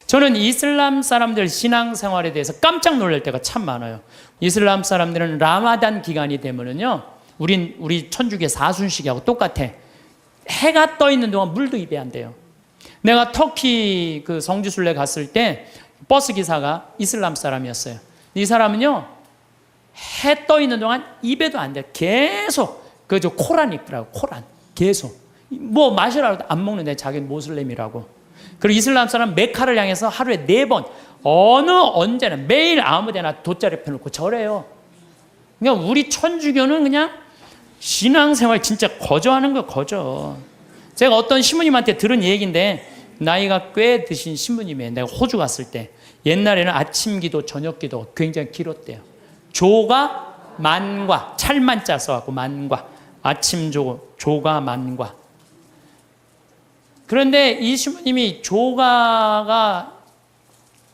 저는 이슬람 사람들 신앙생활에 대해서 깜짝 놀랄 때가 참 많아요. 이슬람 사람들은 라마단 기간이 되면은요, 우리 천주교 사순식하고 똑같아. 해가 떠 있는 동안 물도 입에 안 돼요. 내가 터키 그 성지순례 갔을 때 버스 기사가 이슬람 사람이었어요. 이 사람은요, 해 떠 있는 동안 입에도 안 돼. 계속 그저 코란 입더라고. 코란 계속 뭐 마시라고 안 먹는데 자기는 모슬렘이라고. 그리고 이슬람 사람 메카를 향해서 하루에 4번 언제나 매일 아무데나 돗자리 펴놓고 절해요. 그러니까 우리 천주교는 그냥 신앙생활 진짜 거저하는 거 거저. 제가 어떤 신부님한테 들은 얘기인데, 나이가 꽤 드신 신부님이에요. 내가 호주 갔을 때 옛날에는 아침 기도 저녁 기도 굉장히 길었대요. 조가 만과, 찰만자 써갖고 만과, 아침 조가 만과. 그런데 이 신부님이 조가가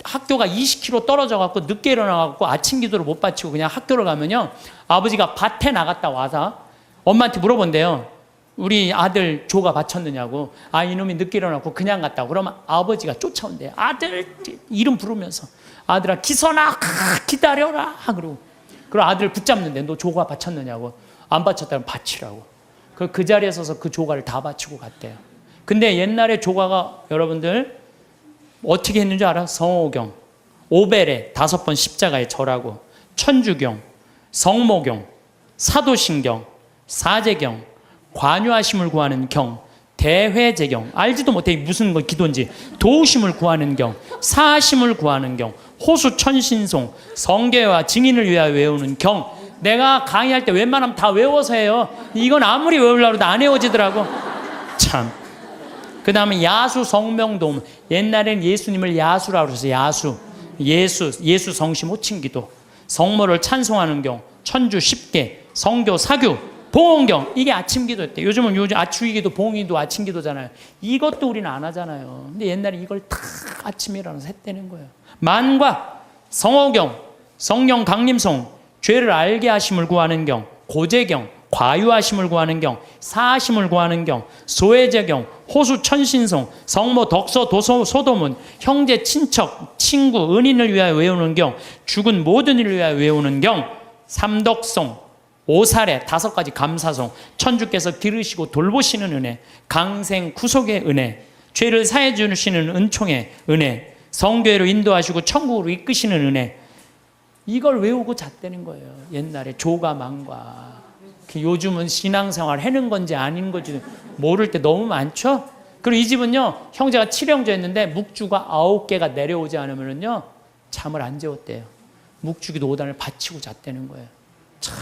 학교가 20km 떨어져갖고 늦게 일어나갖고 아침 기도를 못 바치고 그냥 학교를 가면요, 아버지가 밭에 나갔다 와서 엄마한테 물어본대요. 우리 아들 조가 바쳤느냐고. 아, 이놈이 늦게 일어나고 그냥 갔다고. 그러면 아버지가 쫓아온대요. 아들 이름 부르면서. 아들아, 기선아 기다려라. 그러고 아들을 붙잡는데, 너 조가 바쳤느냐고. 안 바쳤다면 바치라고. 그 자리에 서서 그 조가를 다 바치고 갔대요. 근데 옛날에 조가가 여러분들 어떻게 했는 줄 알아? 성호경, 오벨에 5번 십자가에 절하고, 천주경, 성모경, 사도신경, 사제경, 관유하심을 구하는 경, 대회제경, 알지도 못해 무슨 기도인지, 도우심을 구하는 경, 사하심을 구하는 경, 호수천신송, 성계와 증인을 위하여 외우는 경. 내가 강의할 때 웬만하면 다 외워서 해요. 이건 아무리 외우려고 해도 안 외워지더라고. 참. 그 다음에 야수 성명도움. 옛날엔 예수님을 야수라고 그랬어요. 예수 성심 호칭기도, 성모를 찬송하는 경, 천주 10개, 성교 사규, 봉헌경. 이게 아침 기도였대. 요즘 주기도 봉기도 아침 기도잖아요. 이것도 우리는 안 하잖아요. 근데 옛날에 이걸 다 아침에 일어나서 했다는 거예요. 만과, 성호경, 성령 강림송, 죄를 알게 하심을 구하는 경, 고제경, 과유하심을 구하는 경, 사하심을 구하는 경, 소외제경, 호수천신송, 성모 덕서 도서 소도문, 형제 친척 친구 은인을 위하여 외우는 경, 죽은 모든 이를 위하여 외우는 경, 삼덕송, 오사례 5가지 감사송, 천주께서 기르시고 돌보시는 은혜, 강생 구속의 은혜, 죄를 사해 주시는 은총의 은혜, 성교회로 인도하시고 천국으로 이끄시는 은혜. 이걸 외우고 잤다는 거예요. 옛날에 조가 만과. 요즘은 신앙생활 해는 건지 아닌 건지 모를 때 너무 많죠. 그리고 이 집은요, 형제가 7형제였는데 묵주가 9개가 내려오지 않으면요 잠을 안 재웠대요. 묵주기도 5단을 바치고 잤다는 거예요. 참.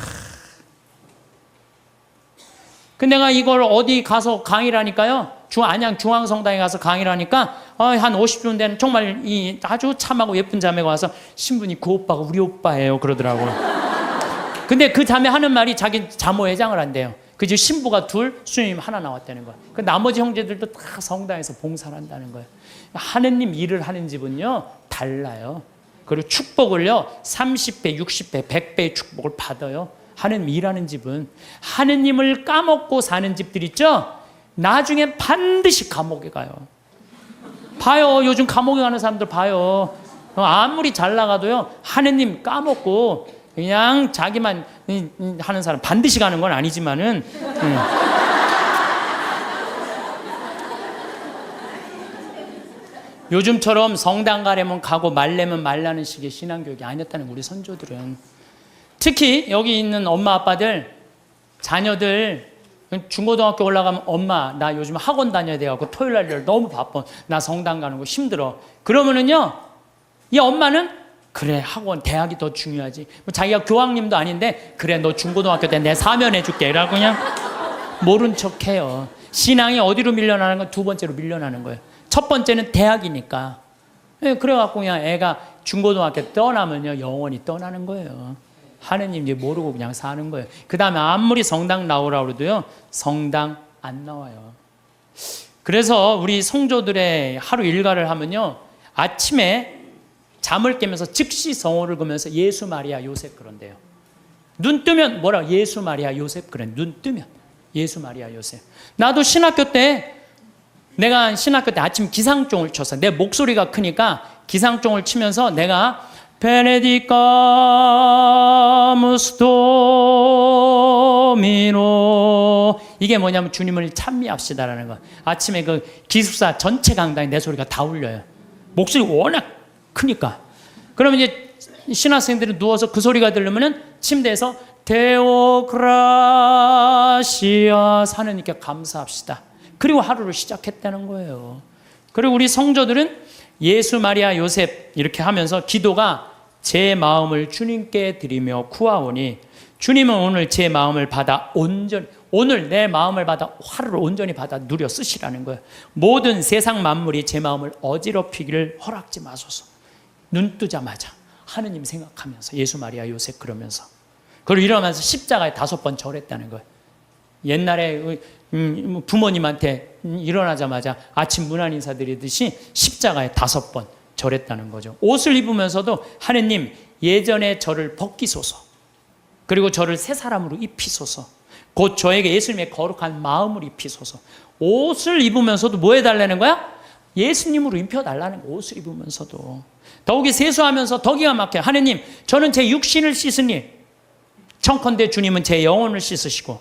근데 내가 이걸 어디 가서 강의를 하니까요, 안양 중앙성당에 가서 강의를 하니까 한 50분 된 정말 아주 참하고 예쁜 자매가 와서, 신부님 그 오빠가 우리 오빠예요 그러더라고요. 근데 그 자매 하는 말이 자기 자모회장을 한대요. 그죠? 신부가 2, 수녀님 1 나왔다는 거예요. 그 나머지 형제들도 다 성당에서 봉사를 한다는 거예요. 하느님 일을 하는 집은요 달라요. 그리고 축복을요 30배, 60배, 100배의 축복을 받아요. 하느님 일하는 집은. 하느님을 까먹고 사는 집들 있죠? 나중에 반드시 감옥에 가요. 봐요. 요즘 감옥에 가는 사람들 봐요. 아무리 잘 나가도요 하느님 까먹고 그냥 자기만 하는 사람, 반드시 가는 건 아니지만은 요즘처럼 성당 가려면 가고 말려면 말라는 식의 신앙교육이 아니었다는 우리 선조들은. 특히 여기 있는 엄마 아빠들, 자녀들 중고등학교 올라가면, 엄마 나 요즘 학원 다녀야 돼갖고 토요일 날 너무 바빠, 나 성당 가는 거 힘들어. 그러면은요 이 엄마는, 그래 학원 대학이 더 중요하지, 자기가 교황님도 아닌데, 그래 너 중고등학교 때 내 사면해줄게 이라고 그냥 모른 척해요. 신앙이 어디로 밀려나는 건 2번째로 밀려나는 거예요. 첫 번째는 대학이니까. 그래갖고 그냥 애가 중고등학교 떠나면요 영원히 떠나는 거예요. 하느님 이제 모르고 그냥 사는 거예요. 그 다음에 아무리 성당 나오라고 해도요 성당 안 나와요. 그래서 우리 성조들의 하루 일과를 하면요, 아침에 잠을 깨면서 즉시 성호를 그러면서 예수 마리아 요셉 그런대요. 눈 뜨면 뭐라, 예수 마리아 요셉 그래. 눈 뜨면 예수 마리아 요셉. 나도 신학교 때 내가 신학교 때 아침 기상종을 쳤어. 내 목소리가 크니까 기상종을 치면서 내가 베네디카무스 도미노, 이게 뭐냐면 주님을 찬미합시다라는 거. 아침에 그 기숙사 전체 강당에 내 소리가 다 울려요. 목소리 워낙 크니까. 그러면 이제 신학생들이 누워서 그 소리가 들리면은 침대에서 데오그라시아, 하느님께 감사합시다. 그리고 하루를 시작했다는 거예요. 그리고 우리 성도들은 예수, 마리아, 요셉 이렇게 하면서 기도가 제 마음을 주님께 드리며 구하오니 주님은 오늘 제 마음을 받아 온전히, 오늘 내 마음을 받아 하루를 온전히 받아 누려 쓰시라는 거예요. 모든 세상 만물이 제 마음을 어지럽히기를 허락지 마소서. 눈 뜨자마자 하느님 생각하면서 예수, 마리아, 요셉 그러면서, 그리고 일어나면서 십자가에 5번 절했다는 거예요. 옛날에 부모님한테 일어나자마자 아침 문안 인사드리듯이 십자가에 5번 절했다는 거죠. 옷을 입으면서도 하느님 예전에 저를 벗기소서, 그리고 저를 새 사람으로 입히소서, 곧 저에게 예수님의 거룩한 마음을 입히소서. 옷을 입으면서도 뭐 해달라는 거야? 예수님으로 입혀달라는 거야. 옷을 입으면서도. 더욱이 세수하면서 더 기가 막혀. 하느님 저는 제 육신을 씻으니 청컨대 주님은 제 영혼을 씻으시고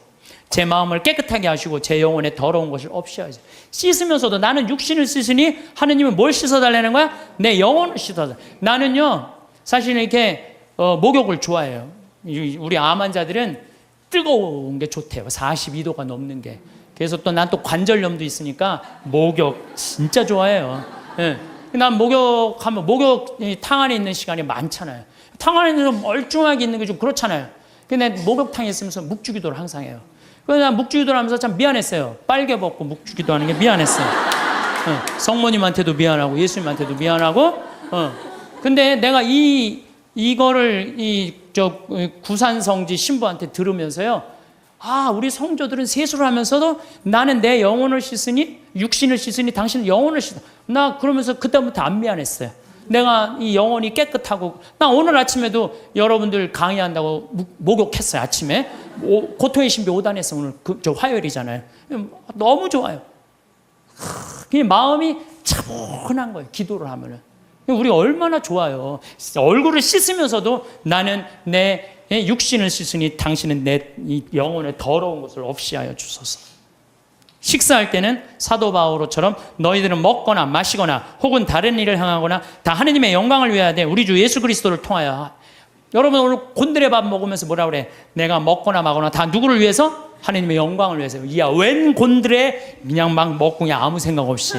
제 마음을 깨끗하게 하시고 제 영혼에 더러운 것을 없이 하시고. 씻으면서도 나는 육신을 씻으니 하느님은 뭘 씻어달라는 거야? 내 영혼을 씻어달라. 나는요 사실 이렇게 목욕을 좋아해요. 우리 암 환자들은 뜨거운 게 좋대요. 42도가 넘는 게. 그래서 또 난 또 관절염도 있으니까 목욕 진짜 좋아해요. 네. 난 목욕하면 목욕탕 안에 있는 시간이 많잖아요. 탕 안에 있는 멀쩡하게 있는 게 좀 그렇잖아요. 근데 목욕탕에 있으면서 묵주기도를 항상 해요. 그래서 난 묵주기도를 하면서 참 미안했어요. 빨개 벗고 묵주기도 하는 게 미안했어요. 성모님한테도 미안하고 예수님한테도 미안하고. 근데 내가 이거를 구산성지 신부한테 들으면서요, 아, 우리 성도들은 세수를 하면서도 나는 내 영혼을 씻으니, 육신을 씻으니 당신은 영혼을 씻어. 나 그러면서 그때부터 안 미안했어요. 내가 이 영혼이 깨끗하고. 나 오늘 아침에도 여러분들 강의한다고 목욕했어요. 아침에 고통의 신비 5단에서 오늘 저 화요일이잖아요. 너무 좋아요. 마음이 차분한 거예요. 기도를 하면은. 우리 얼마나 좋아요. 얼굴을 씻으면서도 나는 내 육신을 씻으니 당신은 내 영혼의 더러운 것을 없이 하여 주소서. 식사할 때는 사도 바오로처럼 너희들은 먹거나 마시거나 혹은 다른 일을 행하거나 다 하느님의 영광을 위하여 돼. 우리 주 예수 그리스도를 통하여. 여러분 오늘 곤드레 밥 먹으면서 뭐라 그래? 내가 먹거나 마거나 다 누구를 위해서? 하느님의 영광을 위해서. 이야, 웬 곤드레 그냥 막 먹고 그냥 아무 생각 없이.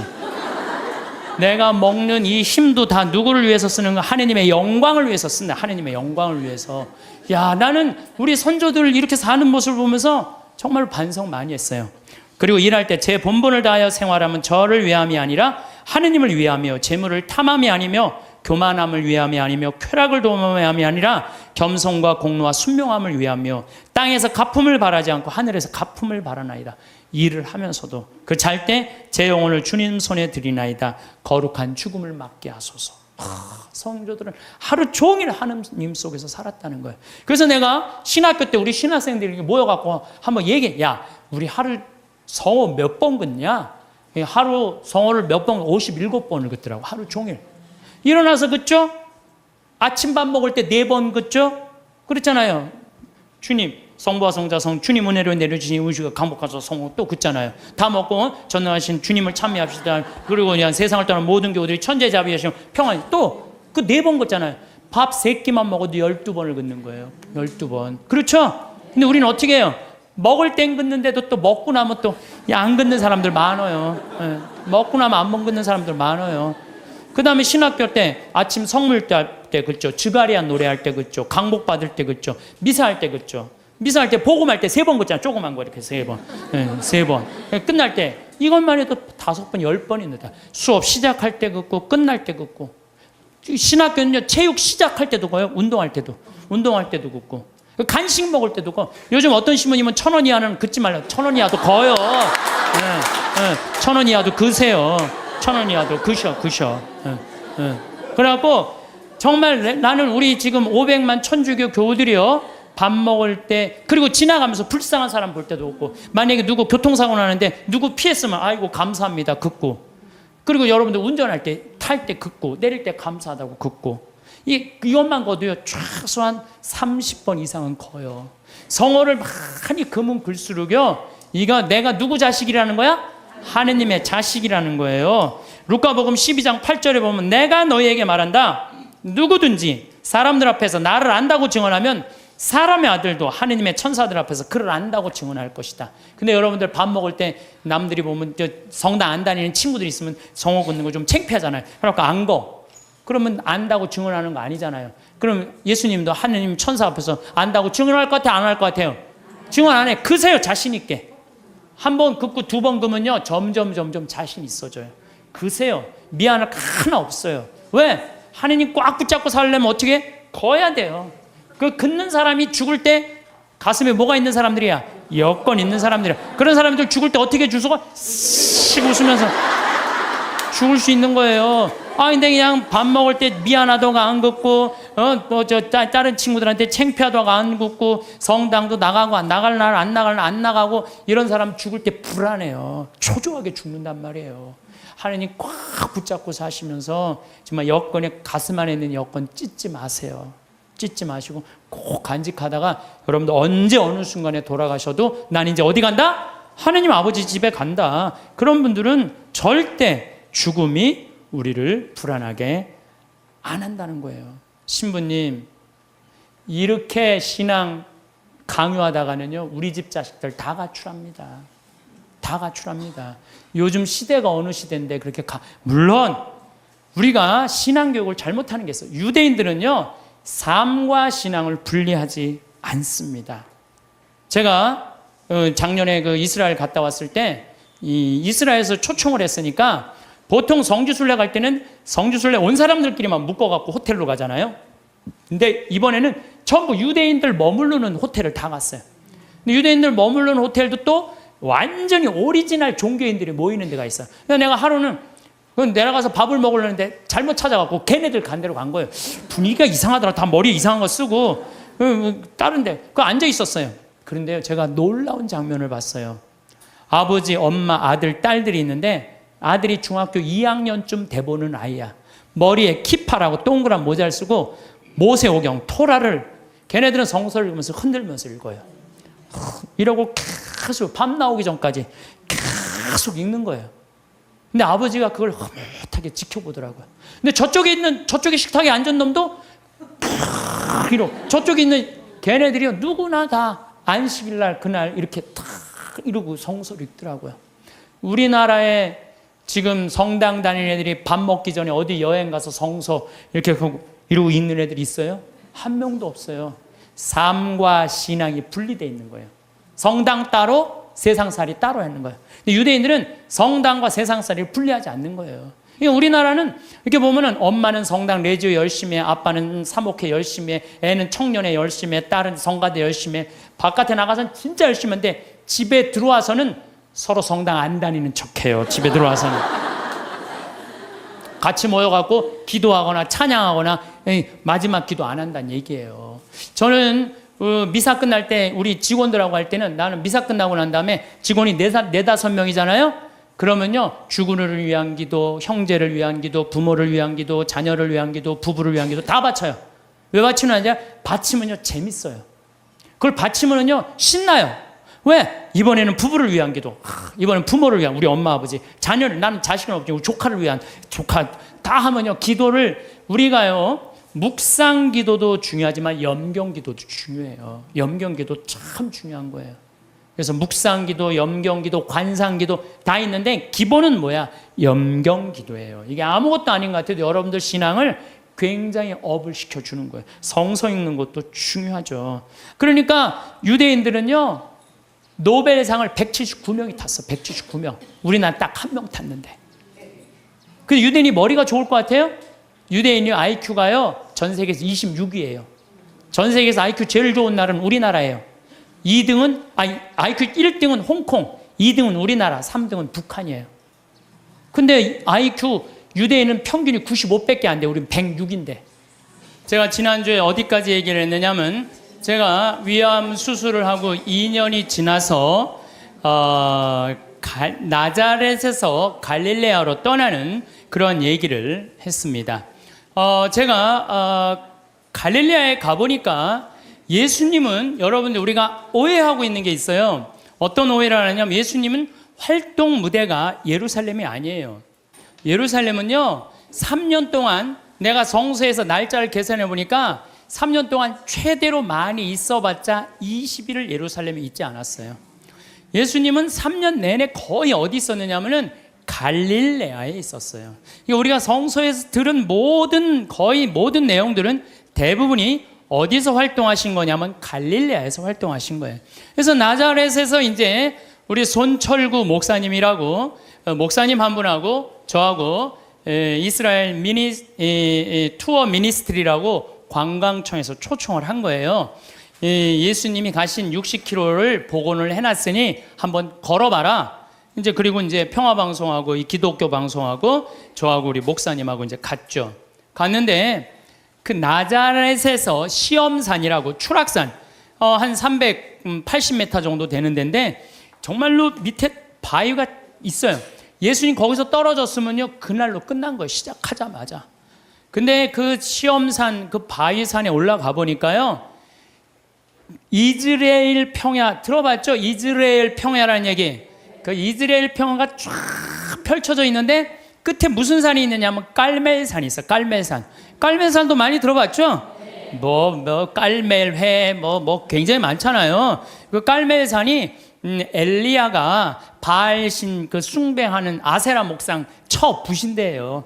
내가 먹는 이 힘도 다 누구를 위해서 쓰는 거? 하느님의 영광을 위해서 쓴다. 하느님의 영광을 위해서. 야, 나는 우리 선조들 이렇게 사는 모습을 보면서 정말 반성 많이 했어요. 그리고 일할 때 제 본분을 다하여 생활하면 저를 위함이 아니라 하느님을 위하며, 재물을 탐함이 아니며 교만함을 위함이 아니며 쾌락을 도모함이 아니라 겸손과 공로와 순명함을 위하며 땅에서 갚음을 바라지 않고 하늘에서 갚음을 바라나이다. 일을 하면서도 그 잘 때 제 영혼을 주님 손에 드리나이다. 거룩한 죽음을 맞게 하소서. 성도들은 하루 종일 하느님 속에서 살았다는 거예요. 그래서 내가 신학교 때 우리 신학생들이 모여갖고 한번 얘기해. 야, 우리 하루 성호 몇 번 긋냐? 하루 성호를 몇 번, 57번을 긋더라고. 하루 종일. 일어나서 긋죠? 아침밥 먹을 때 4번 긋죠? 그렇잖아요. 주님, 성부와 성자 성 주님 은혜로 내려주신 의식을 강복하소서. 성호 또 긋잖아요. 다 먹고 전능하신 주님을 참여합시다. 그리고 그냥 세상을 떠난 모든 교우들이 천재자비하시면 평안히 또 그 4번 긋잖아요. 밥 3끼만 먹어도 12번을 긋는 거예요. 12번. 그렇죠? 근데 우리는 어떻게 해요? 먹을 땐 긋는데도 또 먹고 나면 또 안 긋는 사람들 많아요. 네. 먹고 나면 안 긋는 사람들 많아요. 그 다음에 신학교 때 아침 성물 때 긋죠. 주가리안 노래할 때 긋죠. 강복 받을 때 긋죠. 미사할 때 긋죠. 미사할 때 복음할 때 3번 긋잖아. 조그만 거 이렇게 3번. 네, 3번. 끝날 때 이것만 해도 5번, 10번입니다. 수업 시작할 때 긋고 끝날 때 긋고. 신학교는요, 체육 시작할 때도 가요. 운동할 때도 긋고. 간식 먹을 때도 거. 요즘 어떤 신부님은 1,000원 이하는 긋지 말라. 1,000원 이하도 거요. 네, 1,000원 이하도 그세요. 1,000원 이하도 그셔. 그래갖고 정말 나는 우리 지금 500만 천주교 교우들이요, 밥 먹을 때, 그리고 지나가면서 불쌍한 사람 볼 때도 없고, 만약에 누구 교통사고 나는데 누구 피했으면 아이고 감사합니다 긋고, 그리고 여러분들 운전할 때, 탈 때 긋고, 내릴 때 감사하다고 긋고, 이것만 거도요 최소한 30번 이상은 커요. 성어를 많이 금은 글수록요, 이거 내가 누구 자식이라는 거야? 하느님의 자식이라는 거예요. 루카복음 12장 8절에 보면 내가 너희에게 말한다. 누구든지 사람들 앞에서 나를 안다고 증언하면 사람의 아들도 하느님의 천사들 앞에서 그를 안다고 증언할 것이다. 근데 여러분들 밥 먹을 때 남들이 보면 성당 안 다니는 친구들이 있으면 성어 긋는 거 좀 창피하잖아요. 그러니까 안 거. 그러면 안다고 증언하는 거 아니잖아요. 그럼 예수님도 하느님 천사 앞에서 안다고 증언할 것 같아요? 안 할 것 같아요? 증언 안 해. 그세요, 자신 있게. 한 번 긋고 두 번 그으면요 점점 자신 있어져요. 그세요. 미안할 거 하나 없어요. 왜? 하느님 꽉 붙잡고 살려면 어떻게? 거야 돼요. 그 긋는 사람이 죽을 때 가슴에 뭐가 있는 사람들이야? 여건 있는 사람들이야. 그런 사람들 죽을 때 어떻게 주소가 씩 웃으면서 죽을 수 있는 거예요. 근데 그냥 밥 먹을 때 미안하다고 안 긋고, 다른 친구들한테 창피하다고 안 긋고, 성당도 나가고, 나갈 날 안 나갈 날 안 나가고, 이런 사람 죽을 때 불안해요. 초조하게 죽는단 말이에요. 하느님 꽉 붙잡고 사시면서 정말 여건에, 가슴 안에 있는 여건 찢지 마세요. 찢지 마시고 꼭 간직하다가 여러분들 언제 어느 순간에 돌아가셔도 난 이제 어디 간다? 하느님 아버지 집에 간다. 그런 분들은 절대 죽음이 우리를 불안하게 안 한다는 거예요. 신부님, 이렇게 신앙 강요하다가는요 우리 집 자식들 다 가출합니다. 다 가출합니다. 요즘 시대가 어느 시대인데 그렇게 물론 우리가 신앙교육을 잘못하는 게 있어요. 유대인들은요 삶과 신앙을 분리하지 않습니다. 제가 작년에 이스라엘 갔다 왔을 때 이스라엘에서 초청을 했으니까 보통 성지순례 갈 때는 성지순례 온 사람들끼리만 묶어갖고 호텔로 가잖아요. 근데 이번에는 전부 유대인들 머무르는 호텔을 다 갔어요. 근데 유대인들 머무르는 호텔도 또 완전히 오리지널 종교인들이 모이는 데가 있어요. 그래서 내가 하루는 내려가서 밥을 먹으려는데 잘못 찾아갖고 걔네들 간 데로 간 거예요. 분위기가 이상하더라. 다 머리에 이상한 거 쓰고 다른 데 앉아 있었어요. 그런데요 제가 놀라운 장면을 봤어요. 아버지, 엄마, 아들, 딸들이 있는데 아들이 중학교 2학년쯤 돼보는 아이야. 머리에 키파라고 동그란 모자를 쓰고 모세오경, 토라를 걔네들은 성서를 읽으면서 흔들면서 읽어요. 이러고 계속 밤 나오기 전까지 계속 읽는 거예요. 근데 아버지가 그걸 흐뭇하게 지켜보더라고요. 근데 저쪽에 식탁에 앉은 놈도 이러고 저쪽에 있는 걔네들이요 누구나 다 안식일날 그날 이렇게 탁 이러고 성서를 읽더라고요. 우리나라에 지금 성당 다니는 애들이 밥 먹기 전에 어디 여행 가서 성서 이렇게 이러고 읽는 애들이 있어요? 한 명도 없어요. 삶과 신앙이 분리되어 있는 거예요. 성당 따로 세상살이 따로 하는 거예요. 근데 유대인들은 성당과 세상살이를 분리하지 않는 거예요. 그러니까 우리나라는 이렇게 보면은 엄마는 성당 레지오 열심히 해, 아빠는 사목회 열심히 해, 애는 청년회 열심히 해, 딸은 성가대 열심히 해. 바깥에 나가서는 진짜 열심히 하는데 집에 들어와서는 서로 성당 안 다니는 척해요. 집에 들어와서는 같이 모여갖고 기도하거나 찬양하거나 마지막 기도 안 한다는 얘기예요. 저는 미사 끝날 때 우리 직원들하고 할 때는 나는 미사 끝나고 난 다음에 직원이 네다섯 명이잖아요. 그러면요 주군을 위한 기도, 형제를 위한 기도, 부모를 위한 기도, 자녀를 위한 기도, 부부를 위한 기도 다 바쳐요. 왜 바치느냐? 바치면요 재밌어요. 그걸 바치면요 신나요. 왜? 이번에는 부부를 위한 기도, 이번엔 부모를 위한 우리 엄마 아버지, 자녀를, 나는 자식은 없지만 우리 조카를 위한 조카 다 하면요 기도를 우리가요 묵상 기도도 중요하지만 염경 기도도 중요해요. 염경 기도 참 중요한 거예요. 그래서 묵상 기도, 염경 기도, 관상 기도 다 있는데 기본은 뭐야? 염경 기도예요. 이게 아무것도 아닌 것 같아도 여러분들 신앙을 굉장히 업을 시켜주는 거예요. 성서 읽는 것도 중요하죠. 그러니까 유대인들은요 노벨상을 179명이 탔어. 179명. 우리나라 딱 한 명 탔는데. 근데 유대인이 머리가 좋을 것 같아요? 유대인이 IQ가요 전 세계에서 26위예요. 전 세계에서 IQ 제일 좋은 나라는 우리나라예요. 2등은 IQ 1등은 홍콩, 2등은 우리나라, 3등은 북한이에요. 근데 IQ 유대인은 평균이 95밖에 안 돼. 우리는 106인데. 제가 지난주에 어디까지 얘기를 했느냐면 제가 위암 수술을 하고 2년이 지나서 나자렛에서 갈릴레아로 떠나는 그런 얘기를 했습니다. 제가 갈릴레아에 가보니까 예수님은, 여러분들 우리가 오해하고 있는 게 있어요. 어떤 오해를 하냐면 예수님은 활동 무대가 예루살렘이 아니에요. 예루살렘은요 3년 동안, 내가 성서에서 날짜를 계산해 보니까 3년 동안 최대로 많이 있어봤자 20일을 예루살렘에 있지 않았어요. 예수님은 3년 내내 거의 어디 있었느냐면은 갈릴레아에 있었어요. 우리가 성서에서 들은 거의 모든 내용들은 대부분이 어디서 활동하신 거냐면 갈릴레아에서 활동하신 거예요. 그래서 나자렛에서 이제 우리 손철구 목사님이라고 목사님 한 분하고 저하고 이스라엘 투어 미니스트리라고 관광청에서 초청을 한 거예요. 예수님이 가신 60km를 복원을 해놨으니 한번 걸어봐라. 이제 그리고 이제 평화방송하고 이 기독교 방송하고 저하고 우리 목사님하고 이제 갔죠. 갔는데 그 나자렛에서 시험산이라고 추락산 한 380m 정도 되는 데인데 정말로 밑에 바위가 있어요. 예수님 거기서 떨어졌으면요 그날로 끝난 거예요. 시작하자마자. 근데 그 시험산 그 바위산에 올라가 보니까요 이스라엘 평야 들어봤죠? 이스라엘 평야라는 얘기. 그 이스라엘 평야가 쫙 펼쳐져 있는데 끝에 무슨 산이 있느냐면 깔멜산이 있어. 깔멜산. 깔멜산도 많이 들어봤죠? 깔멜회 굉장히 많잖아요. 그 깔멜산이 엘리야가 바알신 그 숭배하는 아세라 목상 쳐 부신대요.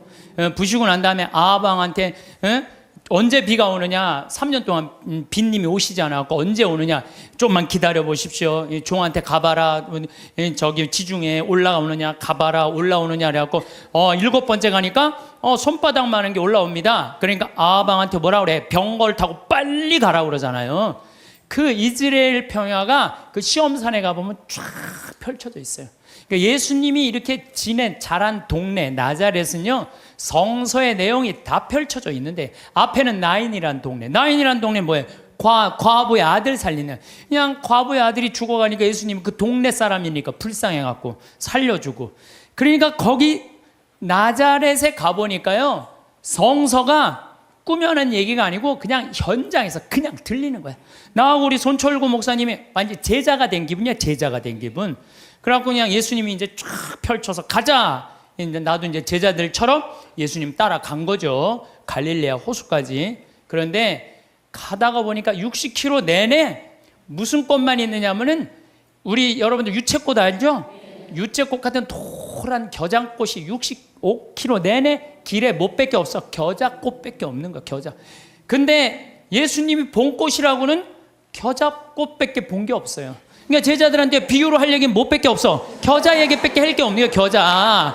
부시고 난 다음에 아방한테 언제 비가 오느냐, 3년 동안 빈님이 오시지 않았고 언제 오느냐, 좀만 기다려 보십시오. 종한테 가봐라. 저기 지중해 올라오느냐, 가봐라. 올라오느냐 그래갖고 7번째 가니까 손바닥 많은 게 올라옵니다. 그러니까 아방한테 뭐라 그래? 병걸 타고 빨리 가라 그러잖아요. 그 이스라엘 평야가 그 시험산에 가보면 쫙 펼쳐져 있어요. 그러니까 예수님이 이렇게 자란 동네 나자렛은요 성서의 내용이 다 펼쳐져 있는데 앞에는 나인이란 동네. 나인이란 동네는 뭐예요? 과부의 아들 살리는. 그냥 과부의 아들이 죽어가니까 예수님은 그 동네 사람이니까 불쌍해갖고 살려주고. 그러니까 거기 나자렛에 가보니까요 성서가 꾸며낸 얘기가 아니고 그냥 현장에서 그냥 들리는 거야. 나하고 우리 손철구 목사님이 완전 제자가 된 기분이야. 제자가 된 기분. 그래갖고 그냥 예수님이 이제 쫙 펼쳐서 가자. 이제 나도 이제 제자들처럼 예수님 따라간 거죠. 갈릴레아 호수까지. 그런데 가다가 보니까 60km 내내 무슨 꽃만 있느냐면은 우리 여러분들 유채꽃 알죠? 유채꽃 같은 노란 겨장꽃이 65km 내내 길에 못밖에 없어. 겨자꽃밖에 없는 거야. 겨자. 근데 예수님이 본 꽃이라고는 겨자꽃밖에 본 게 없어요. 그러니까 제자들한테 비유로 할 얘기는 못밖에 없어. 겨자 얘기밖에 할 게 없네요. 겨자.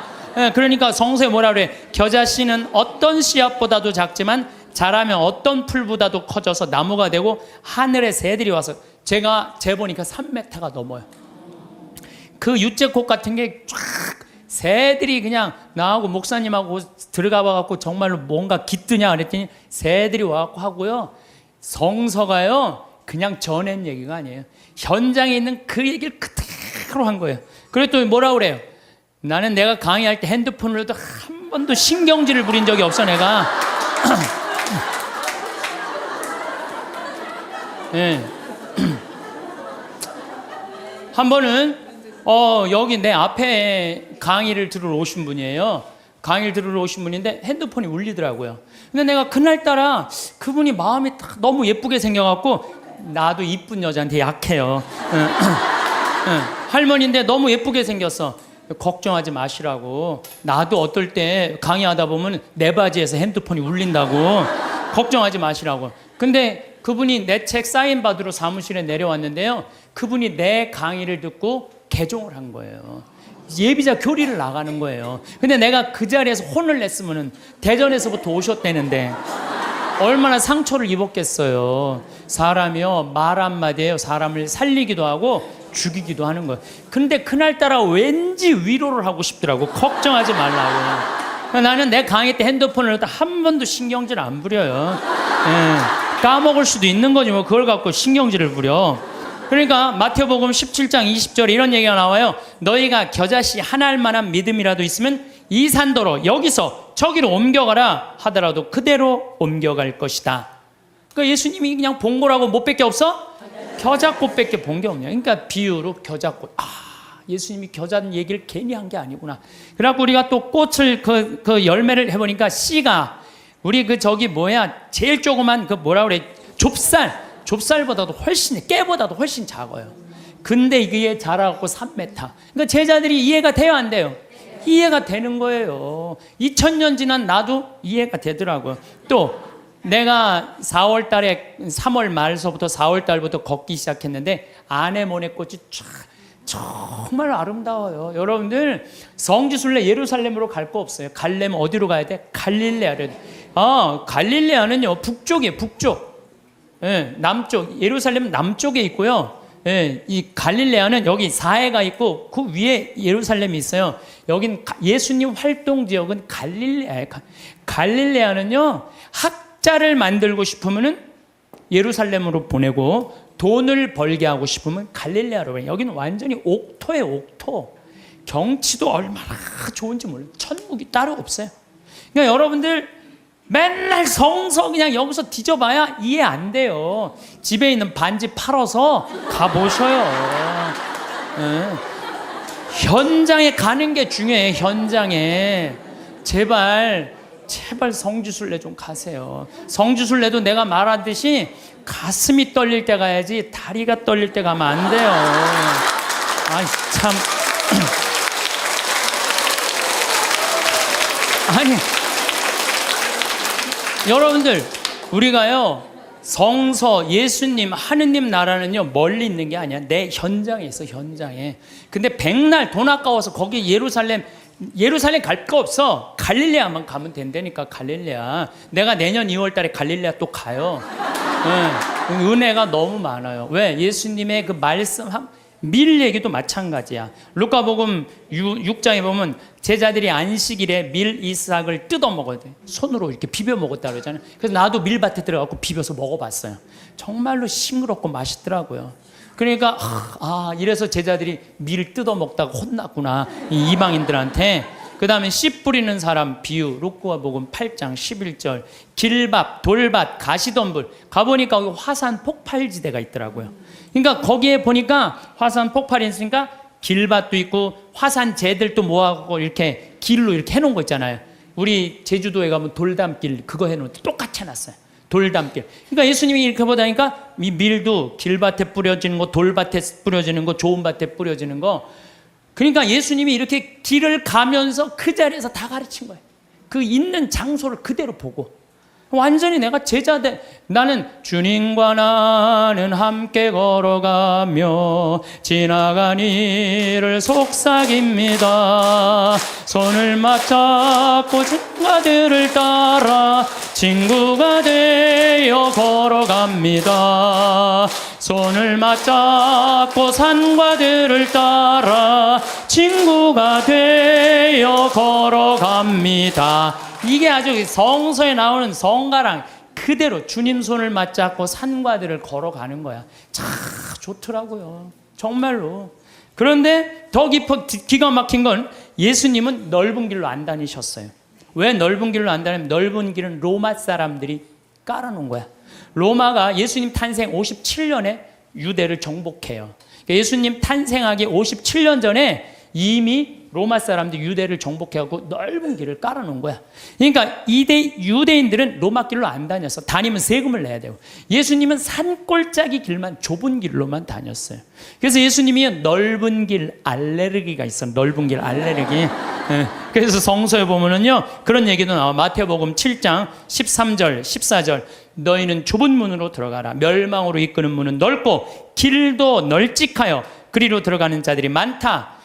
그러니까 성서에 뭐라 그래? 겨자 씨는 어떤 씨앗보다도 작지만 자라면 어떤 풀보다도 커져서 나무가 되고 하늘의 새들이 와서, 제가 재보니까 3m가 넘어요. 그 유채꽃 같은 게 쫙 새들이 그냥 나하고 목사님하고 들어가 봐갖고 정말로 뭔가 깃드냐 그랬더니 새들이 와갖고 하고요. 성서가요 그냥 전한 얘기가 아니에요. 현장에 있는 그 얘기를 그대로 한 거예요. 그래서 또 뭐라 그래요? 나는 내가 강의할 때 핸드폰으로도 한 번도 신경질을 부린 적이 없어. 내가 네. 한 번은 여기 내 앞에 강의를 들으러 오신 분이에요. 강의를 들으러 오신 분인데 핸드폰이 울리더라고요. 근데 내가 그날따라 그분이 마음이 딱 너무 예쁘게 생겨갖고, 나도 이쁜 여자한테 약해요. 할머니인데 너무 예쁘게 생겼어. 걱정하지 마시라고. 나도 어떨 때 강의하다 보면 내 바지에서 핸드폰이 울린다고. 걱정하지 마시라고. 근데 그분이 내 책 사인 받으러 사무실에 내려왔는데요, 그분이 내 강의를 듣고 개종을 한 거예요. 예비자 교리를 나가는 거예요. 근데 내가 그 자리에서 혼을 냈으면 대전에서부터 오셨다는데 얼마나 상처를 입었겠어요. 사람이요 말 한마디에요 사람을 살리기도 하고 죽이기도 하는 거예요. 근데 그날따라 왠지 위로를 하고 싶더라고. 걱정하지 말라고. 나는 내 강의 때 핸드폰을 한 번도 신경질 안 부려요. 까먹을 수도 있는 거지 뭐 그걸 갖고 신경질을 부려. 그러니까 마태복음 17장 20절에 이런 얘기가 나와요. 너희가 겨자씨 한 알만한 믿음이라도 있으면 이 산더러 여기서 저기로 옮겨가라 하더라도 그대로 옮겨갈 것이다. 그러니까 예수님이 그냥 본 거라고 못 뺄 게 없어? 겨자꽃밖에 본 게 없냐. 그러니까 비유로 겨자꽃. 예수님이 겨자는 얘기를 괜히 한 게 아니구나. 그래갖고 우리가 또 꽃을 그 열매를 해보니까 씨가 우리 제일 조그만 뭐라 그래 좁쌀보다도 훨씬 깨보다도 훨씬 작아요. 근데 이게 자라갖고 3m. 그러니까 제자들이 이해가 돼요 안 돼요? 이해가 되는 거예요. 2000년 지난 나도 이해가 되더라고요. 또 내가 3월 말서부터 4월 달부터 걷기 시작했는데 아네모네 꽃이 정말 아름다워요. 여러분들 성지순례 예루살렘으로 갈 거 없어요. 가려면 어디로 가야 돼? 갈릴레아를. 갈릴레아는요 북쪽이에요. 북쪽. 예, 남쪽. 예루살렘은 남쪽에 있고요. 예, 이 갈릴레아는 여기 사해가 있고 그 위에 예루살렘이 있어요. 여긴 예수님 활동 지역은 갈릴레아예요. 갈릴레아는요 학자를 만들고 싶으면은 예루살렘으로 보내고 돈을 벌게 하고 싶으면 갈릴레아로 가요. 여기는 완전히 옥토예요. 옥토. 경치도 얼마나 좋은지 몰라요. 천국이 따로 없어요. 그러니까 여러분들 맨날 성서 그냥 여기서 뒤져봐야 이해 안 돼요. 집에 있는 반지 팔아서 가보셔요. 네. 현장에 가는 게 중요해요. 현장에. 제발 성지순례 좀 가세요. 성지순례도 내가 말하듯이 가슴이 떨릴 때 가야지 다리가 떨릴 때 가면 안 돼요. 아이 참. 아니 여러분들 우리가요 성서 예수님 하느님 나라는요 멀리 있는 게 아니야. 내 현장에 있어. 현장에. 근데 백날 돈 아까워서 거기 예루살렘 갈 거 없어. 갈릴레아만 가면 된다니까. 갈릴레아. 내가 내년 2월 달에 갈릴레아 또 가요. 네. 은혜가 너무 많아요. 왜? 예수님의 그 말씀 밀 얘기도 마찬가지야. 루카복음 6장에 보면 제자들이 안식일에 밀 이삭을 뜯어 먹어야 돼. 손으로 이렇게 비벼 먹었다 그러잖아요. 그래서 나도 밀밭에 들어가고 비벼서 먹어봤어요. 정말로 싱그럽고 맛있더라고요. 그러니까 이래서 제자들이 밀 뜯어 먹다가 혼났구나 이 이방인들한테. 그 다음에 씨 뿌리는 사람 비유 루카복음 8장 11절 길밥, 돌밭, 가시덤불 가보니까 거기 화산 폭발지대가 있더라고요. 그러니까 거기에 보니까 화산 폭발이 있으니까 길밭도 있고 화산재들도 모아갖고 이렇게 길로 이렇게 해놓은 거 있잖아요. 우리 제주도에 가면 돌담길 그거 해놓은 똑같이 해놨어요. 돌담길. 그러니까 예수님이 이렇게 보다니까 이 밀도 길밭에 뿌려지는 거, 돌밭에 뿌려지는 거, 좋은 밭에 뿌려지는 거. 그러니까 예수님이 이렇게 길을 가면서 그 자리에서 다 가르친 거예요. 그 있는 장소를 그대로 보고. 완전히 내가 제자들. 나는 주님과 나는 함께 걸어가며 지나간 이를 속삭입니다. 손을 맞잡고 친구들을 따라 친구가 되어 걸어갑니다. 손을 맞잡고 산과 들을 따라 친구가 되어 걸어갑니다. 이게 아주 성서에 나오는 성가랑 그대로 주님 손을 맞잡고 산과 들을 걸어가는 거야. 참 좋더라고요. 정말로. 그런데 더 기가 막힌 건 예수님은 넓은 길로 안 다니셨어요. 왜 넓은 길로 안 다니면 넓은 길은 로마 사람들이 깔아놓은 거야. 로마가 예수님 탄생 57년에 유대를 정복해요. 예수님 탄생하기 57년 전에 이미 로마 사람들이 유대를 정복해갖고 넓은 길을 깔아놓은 거야. 그러니까 유대인들은 로마 길로 안 다녔어. 다니면 세금을 내야 되고. 예수님은 산골짜기 길만 좁은 길로만 다녔어요. 그래서 예수님이 넓은 길 알레르기가 있어. 넓은 길 알레르기. 그래서 성서에 보면은요 그런 얘기도 나와. 마태복음 7장 13절 14절 너희는 좁은 문으로 들어가라. 멸망으로 이끄는 문은 넓고 길도 널찍하여 그리로 들어가는 자들이 많다.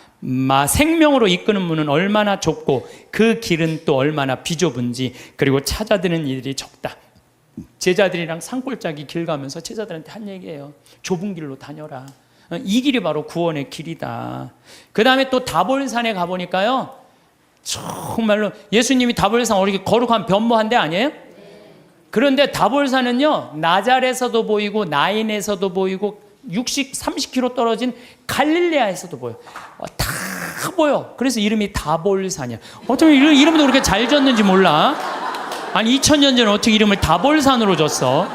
생명으로 이끄는 문은 얼마나 좁고 그 길은 또 얼마나 비좁은지 그리고 찾아드는 이들이 적다. 제자들이랑 산골짜기 길 가면서 제자들한테 한 얘기예요. 좁은 길로 다녀라. 이 길이 바로 구원의 길이다. 그 다음에 또 다볼산에 가보니까요 정말로 예수님이 다볼산 어떻게 거룩한 변모한 데 아니에요? 그런데 다볼산은요, 나잘에서도 보이고 나인에서도 보이고 30km 떨어진 갈릴레아에서도 보여. 다 보여. 그래서 이름이 다볼산이야. 어떻게 이름도 그렇게 잘 졌는지 몰라. 아니 2000년 전에 어떻게 이름을 다볼산으로 줬어.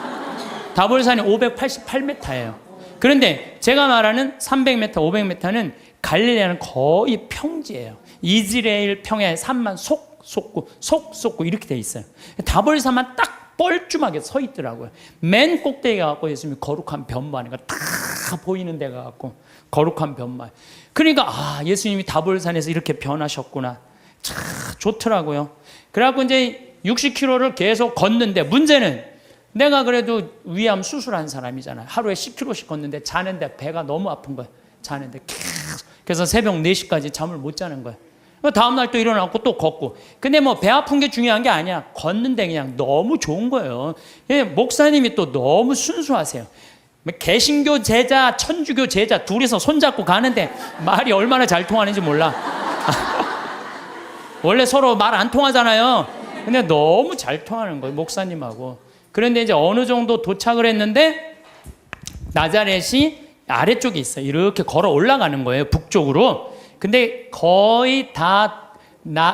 다볼산이 588m예요. 그런데 제가 말하는 300m, 500m는 갈릴레아는 거의 평지예요. 이스라엘 평야의 산만 속 솟고 이렇게 돼 있어요. 다볼산만 딱 뻘쭘하게 서 있더라고요. 맨 꼭대기에 가고 예수님이 거룩한 변마니까 다 보이는 데가 갖고 거룩한 변마. 그러니까 예수님이 다볼산에서 이렇게 변하셨구나. 참 좋더라고요. 그래갖고 이제 60km를 계속 걷는데 문제는 내가 그래도 위암 수술한 사람이잖아요. 하루에 10km씩 걷는데 자는데 배가 너무 아픈 거예요. 자는데 계속. 그래서 새벽 4시까지 잠을 못 자는 거예요. 다음날 또 일어나고 또 걷고. 근데 뭐 배 아픈 게 중요한 게 아니야. 걷는데 그냥 너무 좋은 거예요. 목사님이 또 너무 순수하세요. 개신교 제자, 천주교 제자 둘이서 손잡고 가는데 말이 얼마나 잘 통하는지 몰라. 원래 서로 말 안 통하잖아요. 근데 너무 잘 통하는 거예요, 목사님하고. 그런데 이제 어느 정도 도착을 했는데 나자렛이 아래쪽에 있어요. 이렇게 걸어 올라가는 거예요, 북쪽으로. 근데 거의 다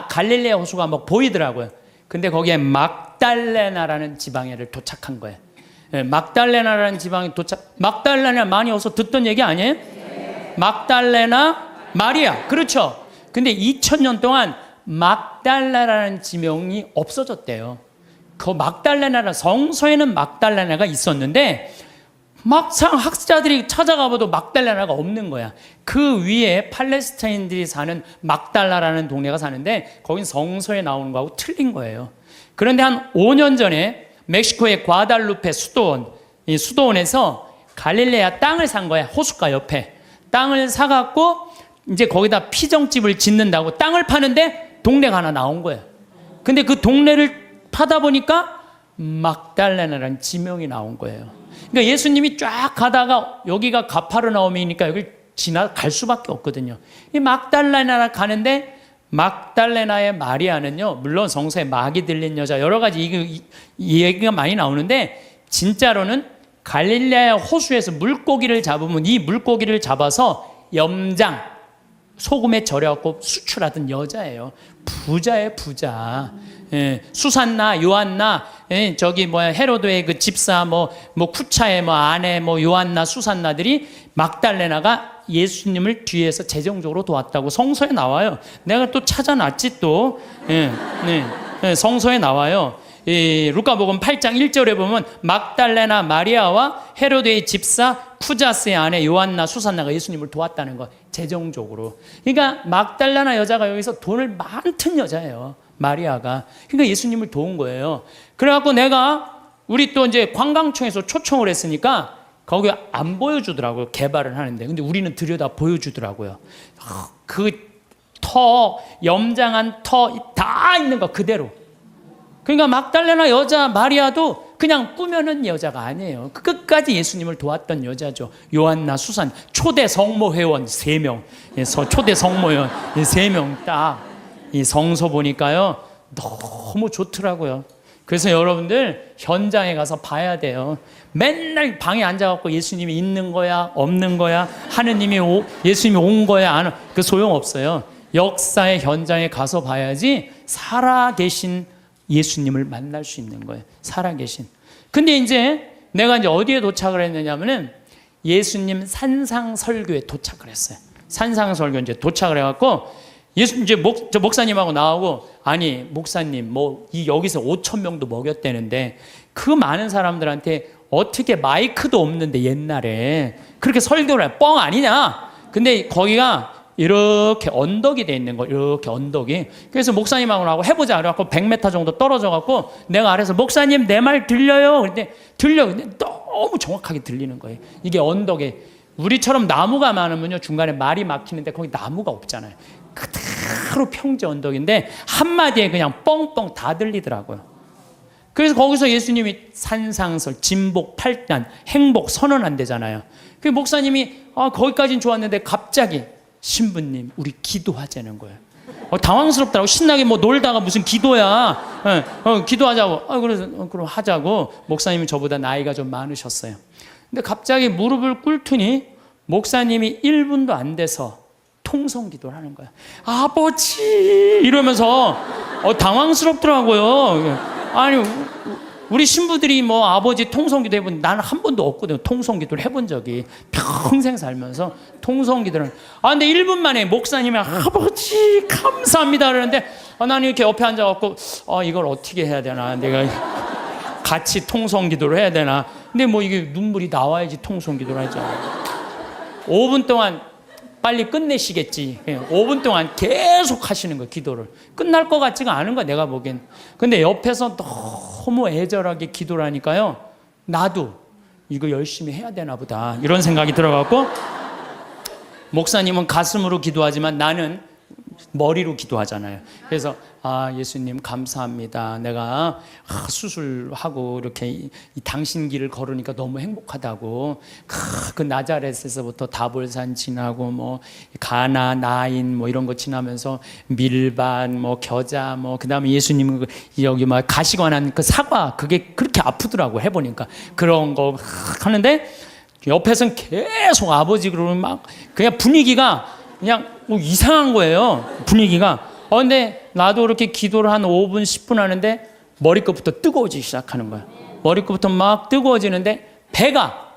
갈릴레아 호수가 막 보이더라고요. 근데 거기에 막달레나라는 지방에를 도착한 거예요. 막달레나라는 지방에 막달레나 많이 어서 듣던 얘기 아니에요? 네. 막달레나 마리아. 그렇죠. 근데 2000년 동안 막달레나라는 지명이 없어졌대요. 그 막달레나라 성서에는 막달레나가 있었는데 막상 학자들이 찾아가봐도 막달레나가 없는 거야. 그 위에 팔레스타인들이 사는 막달라라는 동네가 사는데 거긴 성서에 나오는 거하고 틀린 거예요. 그런데 한 5년 전에 멕시코의 과달루페 이 수도원에서 갈릴레아 땅을 산 거야. 호숫가 옆에 땅을 사갖고 이제 거기다 피정집을 짓는다고 땅을 파는데 동네가 하나 나온 거예요. 근데 그 동네를 파다 보니까 막달레나라는 지명이 나온 거예요. 그러니까 예수님이 쫙 가다가 여기가 가파르나움이니까 여기 지나갈 수밖에 없거든요. 이 막달레나 가는데 막달레나의 마리아는요, 물론 성서에 막이 들린 여자 여러 가지 이 얘기가 많이 나오는데 진짜로는 갈릴레아 호수에서 물고기를 잡으면 이 물고기를 잡아서 염장 소금에 절여갖고 수출하던 여자예요. 부자예요, 부자. 수산나, 요한나, 저기 헤로드의 그 집사, 쿠차의 아내, 요한나, 수산나들이 막달레나가 예수님을 뒤에서 재정적으로 도왔다고 성서에 나와요. 내가 또 찾아놨지 또. 성서에 나와요. 루카복음 8장 1절에 보면 막달레나 마리아와 헤로드의 집사 쿠자스의 아내 요한나 수산나가 예수님을 도왔다는 거, 재정적으로. 그러니까 막달레나 여자가 여기서 돈을 많던 여자예요, 마리아가. 그러니까 예수님을 도운 거예요. 그래갖고 우리 또 이제 관광청에서 초청을 했으니까 거기 안 보여주더라고요, 개발을 하는데. 근데 우리는 들여다 보여주더라고요. 그 염장한 터 다 있는 거 그대로. 그러니까 막달레나 여자 마리아도 그냥 꾸며낸 여자가 아니에요. 끝까지 예수님을 도왔던 여자죠. 요한나, 수산, 초대 성모회원 3명, 초대 성모회원 3명 딱 이 성서 보니까요 너무 좋더라고요. 그래서 여러분들 현장에 가서 봐야 돼요. 맨날 방에 앉아갖고 예수님이 있는 거야 없는 거야, 하느님이 예수님이 온 거야 안 온, 그 소용없어요. 역사의 현장에 가서 봐야지 살아계신 예수님을 만날 수 있는 거예요. 살아계신. 근데 이제 내가 이제 어디에 도착을 했느냐면은 예수님 산상설교에 도착을 했어요. 산상설교 이제 도착을 해갖고 이제 목사님하고 나오고, 아니 목사님 여기서 5,000명도 먹였대는데 그 많은 사람들한테 어떻게 마이크도 없는데 옛날에 그렇게 설교를 해? 뻥 아니냐? 근데 거기가 이렇게 언덕이 돼 있는 거, 이렇게 언덕이. 그래서 목사님하고 해보자 그래갖고 100m 정도 떨어져갖고 내가 아래서 목사님 내 말 들려요? 근데 너무 정확하게 들리는 거예요. 이게 언덕에, 우리처럼 나무가 많으면요 중간에 말이 막히는데 거기 나무가 없잖아요. 그대로 평지 언덕인데 한마디에 그냥 뻥뻥 다 들리더라고요. 그래서 거기서 예수님이 산상설, 진복, 팔단, 행복 선언한대잖아요. 그 목사님이 거기까지는 좋았는데 갑자기 신부님 우리 기도하자는 거예요. 당황스럽더라고. 신나게 뭐 놀다가 무슨 기도야. 기도하자고. 그래서 그럼 하자고. 목사님이 저보다 나이가 좀 많으셨어요. 근데 갑자기 무릎을 꿇더니 목사님이 1분도 안 돼서 통성 기도를 하는 거야. 아버지 이러면서 당황스럽더라고요. 아니 우리 신부들이 뭐 아버지 통성 기도 해본 나는 한 번도 없거든요. 통성 기도를 해본 적이 평생 살면서 통성 기도를. 근데 1분 만에 목사님이 아버지 감사합니다 그러는데 나는 이렇게 옆에 앉아갖고 이걸 어떻게 해야 되나, 내가 같이 통성 기도를 해야 되나. 근데 뭐 이게 눈물이 나와야지 통성 기도를 하죠. 5분 동안 빨리 끝내시겠지. 5분 동안 계속 하시는 거예요. 기도를. 끝날 것 같지가 않은 거야, 내가 보기엔. 근데 옆에서 너무 애절하게 기도를 하니까요, 나도 이거 열심히 해야 되나 보다 이런 생각이 들어갖고, 목사님은 가슴으로 기도하지만 나는 머리로 기도하잖아요. 그래서 예수님 감사합니다. 내가 수술하고 이렇게 이 당신 길을 걸으니까 너무 행복하다고. 그 나자렛에서부터 다볼산 지나고 뭐 가나 나인 뭐 이런 거 지나면서 밀반 뭐 겨자 뭐 그다음에 예수님 여기 막 가시관한 그 사과, 그게 그렇게 아프더라고 해보니까. 그런 거 하는데 옆에서는 계속 아버지 그러면 막 그냥 분위기가 그냥 이상한 거예요, 분위기가. 근데 나도 그렇게 기도를 한 5분 10분 하는데 머리끝부터 뜨거워지기 시작하는 거야. 머리끝부터 막 뜨거워지는데 배가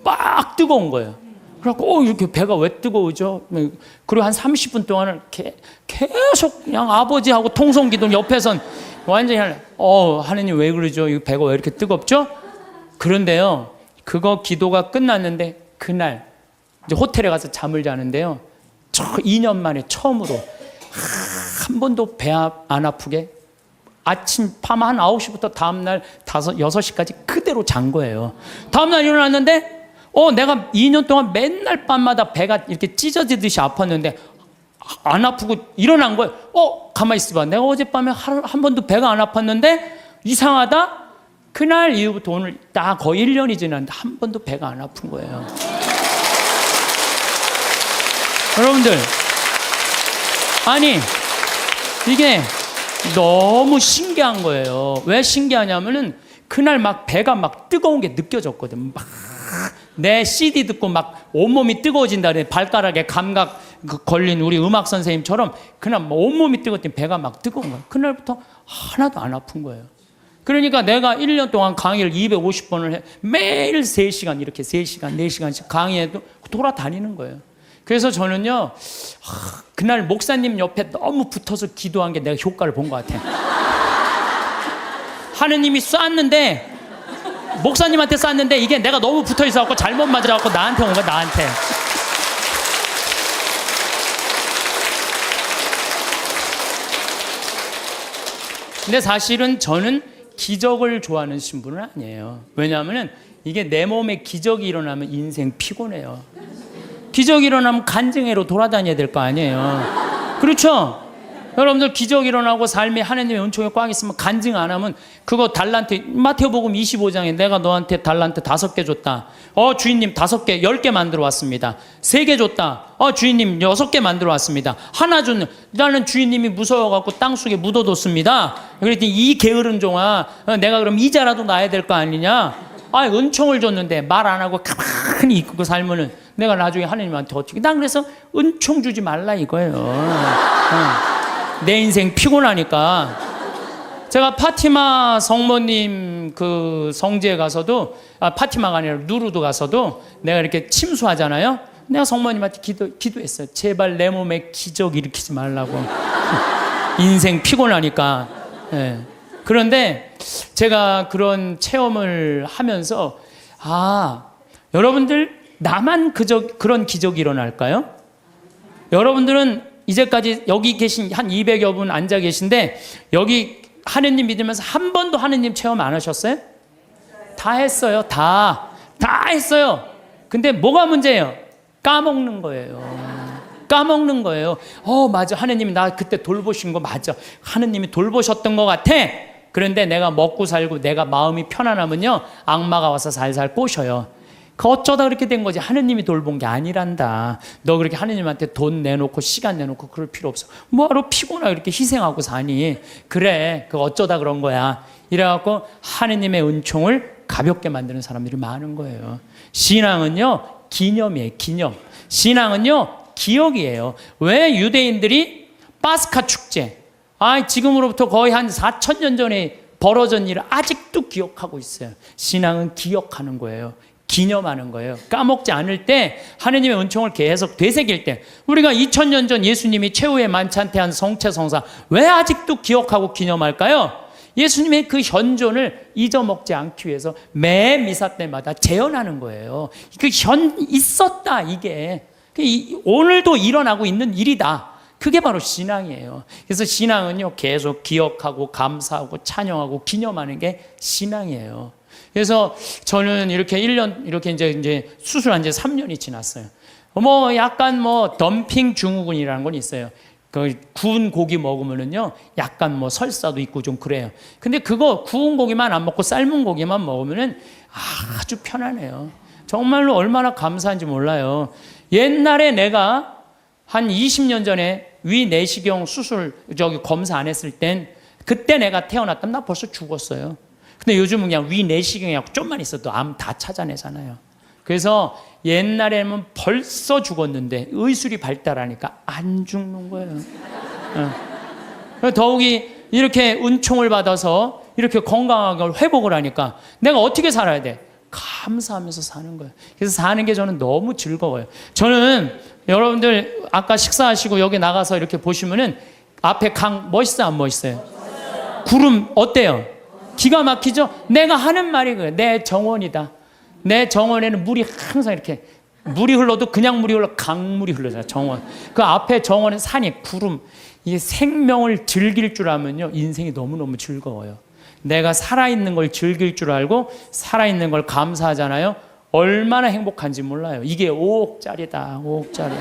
막 뜨거운 거예요. 그래갖고 이렇게 배가 왜 뜨거우죠? 그리고 한 30분 동안은 계속 그냥 아버지하고 통성 기도, 옆에선 완전히 하느님 왜 그러죠? 이 배가 왜 이렇게 뜨겁죠? 그런데요, 그거 기도가 끝났는데 그날 이제 호텔에 가서 잠을 자는데요, 2년 만에 처음으로 한 번도 배 안 아프게 아침 밤 한 9시부터 다음날 6시까지 그대로 잔 거예요. 다음날 일어났는데 내가 2년 동안 맨날 밤마다 배가 이렇게 찢어지듯이 아팠는데 안 아프고 일어난 거예요. 가만히 있어봐. 내가 어젯밤에 한 번도 배가 안 아팠는데 이상하다. 그날 이후부터 오늘 딱 거의 1년이 지났는데 한 번도 배가 안 아픈 거예요. 여러분들, 아니 이게 너무 신기한 거예요. 왜 신기하냐면은 그날 막 배가 막 뜨거운 게 느껴졌거든. 막 내 CD 듣고 막 온몸이 뜨거워진다 그래. 발가락에 감각 걸린 우리 음악 선생님처럼 그날 막 온몸이 뜨거웠더니 배가 막 뜨거운 거야. 그날부터 하나도 안 아픈 거예요. 그러니까 내가 1년 동안 강의를 250번을 해. 매일 3시간 이렇게 3시간 4시간씩 강의해도 돌아다니는 거예요. 그래서 저는요, 그날 목사님 옆에 너무 붙어서 기도한 게 내가 효과를 본 것 같아요. 하느님이 쐈는데, 목사님한테 쐈는데 이게 내가 너무 붙어 있어갖고 잘못 맞아갖고 나한테 온 거야, 나한테. 근데 사실은 저는 기적을 좋아하는 신분은 아니에요. 왜냐하면 이게 내 몸에 기적이 일어나면 인생 피곤해요. 기적이 일어나면 간증회로 돌아다녀야 될 거 아니에요. 그렇죠? 여러분들 기적이 일어나고 삶에 하나님의 은총이 꽉 있으면 간증 안 하면 그거 달란트, 마태복음 25장에 내가 너한테 달란트 5개 줬다. 주인님 5개, 10개 만들어 왔습니다. 3개 줬다. 주인님 6개 만들어 왔습니다. 하나 줬는, 나는 주인님이 무서워갖고 땅속에 묻어뒀습니다. 그랬더니 이 게으른 종아, 내가 그럼 이자라도 놔야 될 거 아니냐? 은총을 줬는데 말 안 하고 가만히 있고 살면은 내가 나중에 하나님한테 어떻게. 난 그래서 은총 주지 말라 이거예요. 내 인생 피곤하니까. 제가 파티마 성모님 그 성지에 가서도, 파티마가 아니라 누르도 가서도 내가 이렇게 침수하잖아요. 내가 성모님한테 기도했어요. 제발 내 몸에 기적 일으키지 말라고. 인생 피곤하니까. 네. 그런데 제가 그런 체험을 하면서 여러분들 나만 그런 기적이 일어날까요? 여러분들은 이제까지 여기 계신 한 200여 분 앉아 계신데 여기 하느님 믿으면서 한 번도 하느님 체험 안 하셨어요? 다 했어요. 다 했어요. 근데 뭐가 문제예요? 까먹는 거예요. 까먹는 거예요. 맞아. 하느님이 나 그때 돌보신 거 맞아. 하느님이 돌보셨던 것 같아. 그런데 내가 먹고 살고 내가 마음이 편안하면요, 악마가 와서 살살 꼬셔요. 그 어쩌다 그렇게 된 거지. 하느님이 돌본 게 아니란다. 너 그렇게 하느님한테 돈 내놓고 시간 내놓고 그럴 필요 없어. 뭐하러 피곤하게 이렇게 희생하고 사니. 그래, 그 어쩌다 그런 거야. 이래갖고 하느님의 은총을 가볍게 만드는 사람들이 많은 거예요. 신앙은요, 기념이에요. 기념. 신앙은요, 기억이에요. 왜 유대인들이 파스카 축제, 지금으로부터 거의 한 4,000년 전에 벌어진 일을 아직도 기억하고 있어요. 신앙은 기억하는 거예요. 기념하는 거예요. 까먹지 않을 때, 하느님의 은총을 계속 되새길 때, 우리가 2000년 전 예수님이 최후의 만찬때 한 성체성사 왜 아직도 기억하고 기념할까요? 예수님의 그 현존을 잊어먹지 않기 위해서 매 미사 때마다 재현하는 거예요. 있었다, 이게. 오늘도 일어나고 있는 일이다. 그게 바로 신앙이에요. 그래서 신앙은요, 계속 기억하고 감사하고 찬양하고 기념하는 게 신앙이에요. 그래서 저는 이렇게 1년, 이렇게 이제 수술한 지 3년이 지났어요. 약간 덤핑 증후군이라는 건 있어요. 그 구운 고기 먹으면은요, 약간 설사도 있고 좀 그래요. 근데 그거 구운 고기만 안 먹고 삶은 고기만 먹으면은 아주 편안해요. 정말로 얼마나 감사한지 몰라요. 옛날에 내가 한 20년 전에 위 내시경 수술 검사 안 했을 땐, 그때 내가 태어났다면 나 벌써 죽었어요. 근데 요즘은 그냥 위 내시경이라고 좀만 있어도 암 다 찾아내잖아요. 그래서 옛날에는 벌써 죽었는데 의술이 발달하니까 안 죽는 거예요. 더욱이 이렇게 은총을 받아서 이렇게 건강하게 회복을 하니까 내가 어떻게 살아야 돼? 감사하면서 사는 거예요. 그래서 사는 게 저는 너무 즐거워요. 저는 여러분들 아까 식사하시고 여기 나가서 이렇게 보시면은 앞에 강 멋있어요, 안 멋있어요? 구름 어때요? 기가 막히죠? 내가 하는 말이 그래요. 내 정원이다. 내 정원에는 물이 항상 이렇게, 물이 흘러도 그냥 물이 흘러, 강물이 흘러잖아요. 정원. 그 앞에 정원은 산이, 구름. 이게 생명을 즐길 줄 알면요, 인생이 너무너무 즐거워요. 내가 살아있는 걸 즐길 줄 알고 살아있는 걸 감사하잖아요. 얼마나 행복한지 몰라요. 이게 5억짜리다, 5억짜리.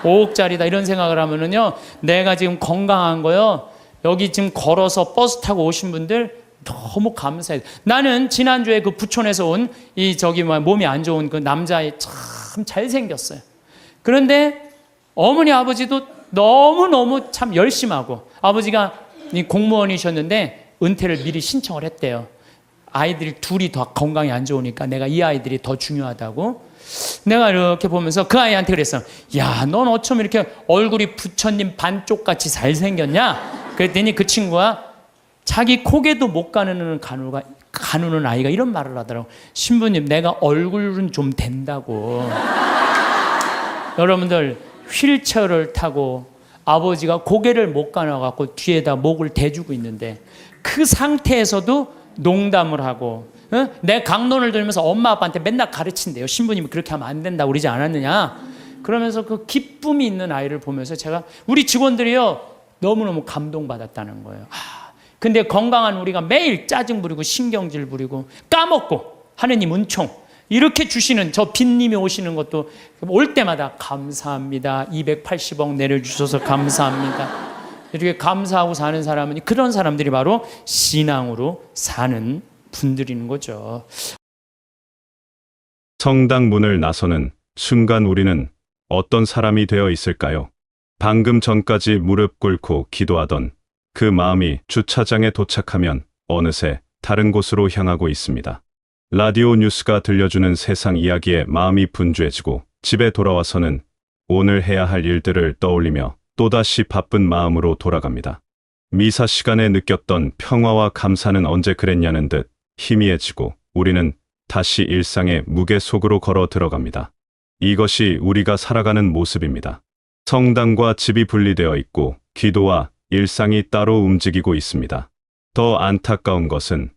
5억짜리다 이런 생각을 하면은요, 내가 지금 건강한 거요, 여기 지금 걸어서 버스 타고 오신 분들 너무 감사해요. 나는 지난주에 그 부촌에서 온 몸이 안 좋은 그 남자애 참 잘생겼어요. 그런데 어머니 아버지도 너무너무 참 열심하고, 아버지가 공무원이셨는데 은퇴를 미리 신청을 했대요. 아이들이 둘이 더 건강이 안 좋으니까 내가 이 아이들이 더 중요하다고. 내가 이렇게 보면서 그 아이한테 그랬어. 야, 넌 어쩜 이렇게 얼굴이 부처님 반쪽같이 잘생겼냐? 그랬더니 그 친구가 자기 고개도 못 가누는 가누는 아이가 이런 말을 하더라고. 신부님, 내가 얼굴은 좀 된다고. 여러분들, 휠체어를 타고 아버지가 고개를 못 가눠갖고 뒤에다 목을 대주고 있는데, 그 상태에서도 농담을 하고, 내 강론을 들면서 엄마 아빠한테 맨날 가르친대요. 신부님이 그렇게 하면 안 된다고 그러지 않았느냐. 그러면서 그 기쁨이 있는 아이를 보면서 제가, 우리 직원들이요, 너무너무 감동받았다는 거예요. 근데 건강한 우리가 매일 짜증 부리고 신경질 부리고 까먹고 하느님 은총 이렇게 주시는 저 빈님이 오시는 것도 올 때마다 감사합니다. 280억 내려주셔서 감사합니다. 이렇게 감사하고 사는 사람은, 그런 사람들이 바로 신앙으로 사는 분들인 거죠. 성당 문을 나서는 순간 우리는 어떤 사람이 되어 있을까요? 방금 전까지 무릎 꿇고 기도하던 그 마음이 주차장에 도착하면 어느새 다른 곳으로 향하고 있습니다. 라디오 뉴스가 들려주는 세상 이야기에 마음이 분주해지고, 집에 돌아와서는 오늘 해야 할 일들을 떠올리며 또다시 바쁜 마음으로 돌아갑니다. 미사 시간에 느꼈던 평화와 감사는 언제 그랬냐는 듯 희미해지고 우리는 다시 일상의 무게 속으로 걸어 들어갑니다. 이것이 우리가 살아가는 모습입니다. 성당과 집이 분리되어 있고 기도와 일상이 따로 움직이고 있습니다. 더 안타까운 것은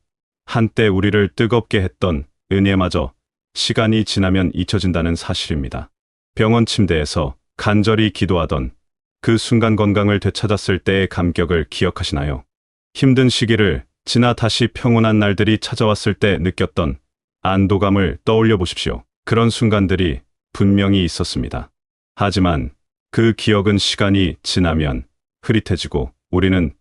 한때 우리를 뜨겁게 했던 은혜마저 시간이 지나면 잊혀진다는 사실입니다. 병원 침대에서 간절히 기도하던 그 순간 건강을 되찾았을 때의 감격을 기억하시나요? 힘든 시기를 지나 다시 평온한 날들이 찾아왔을 때 느꼈던 안도감을 떠올려 보십시오. 그런 순간들이 분명히 있었습니다. 하지만 그 기억은 시간이 지나면 흐릿해지고 우리는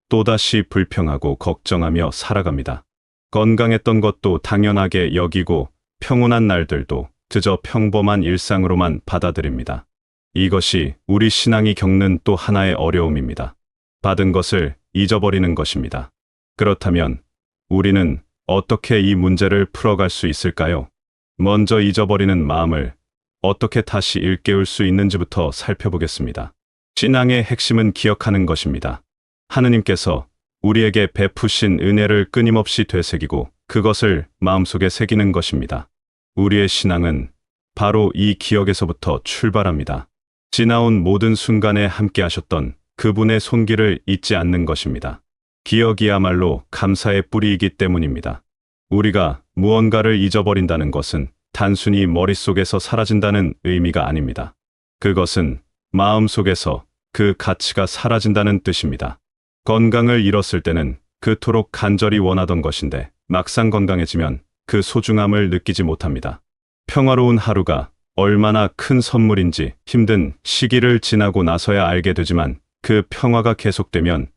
또다시 불평하고 걱정하며 살아갑니다. 건강했던 것도 당연하게 여기고 평온한 날들도 그저 평범한 일상으로만 받아들입니다. 이것이 우리 신앙이 겪는 또 하나의 어려움입니다. 받은 것을 잊어버리는 것입니다. 그렇다면 우리는 어떻게 이 문제를 풀어갈 수 있을까요? 먼저 잊어버리는 마음을 어떻게 다시 일깨울 수 있는지부터 살펴보겠습니다. 신앙의 핵심은 기억하는 것입니다. 하느님께서 우리에게 베푸신 은혜를 끊임없이 되새기고 그것을 마음속에 새기는 것입니다. 우리의 신앙은 바로 이 기억에서부터 출발합니다. 지나온 모든 순간에 함께 하셨던 그분의 손길을 잊지 않는 것입니다. 기억이야말로 감사의 뿌리이기 때문입니다. 우리가 무언가를 잊어버린다는 것은 단순히 머릿속에서 사라진다는 의미가 아닙니다. 그것은 마음속에서 그 가치가 사라진다는 뜻입니다. 건강을 잃었을 때는 그토록 간절히 원하던 것인데 막상 건강해지면 그 소중함을 느끼지 못합니다. 평화로운 하루가 얼마나 큰 선물인지 힘든 시기를 지나고 나서야 알게 되지만 그 평화가 계속되면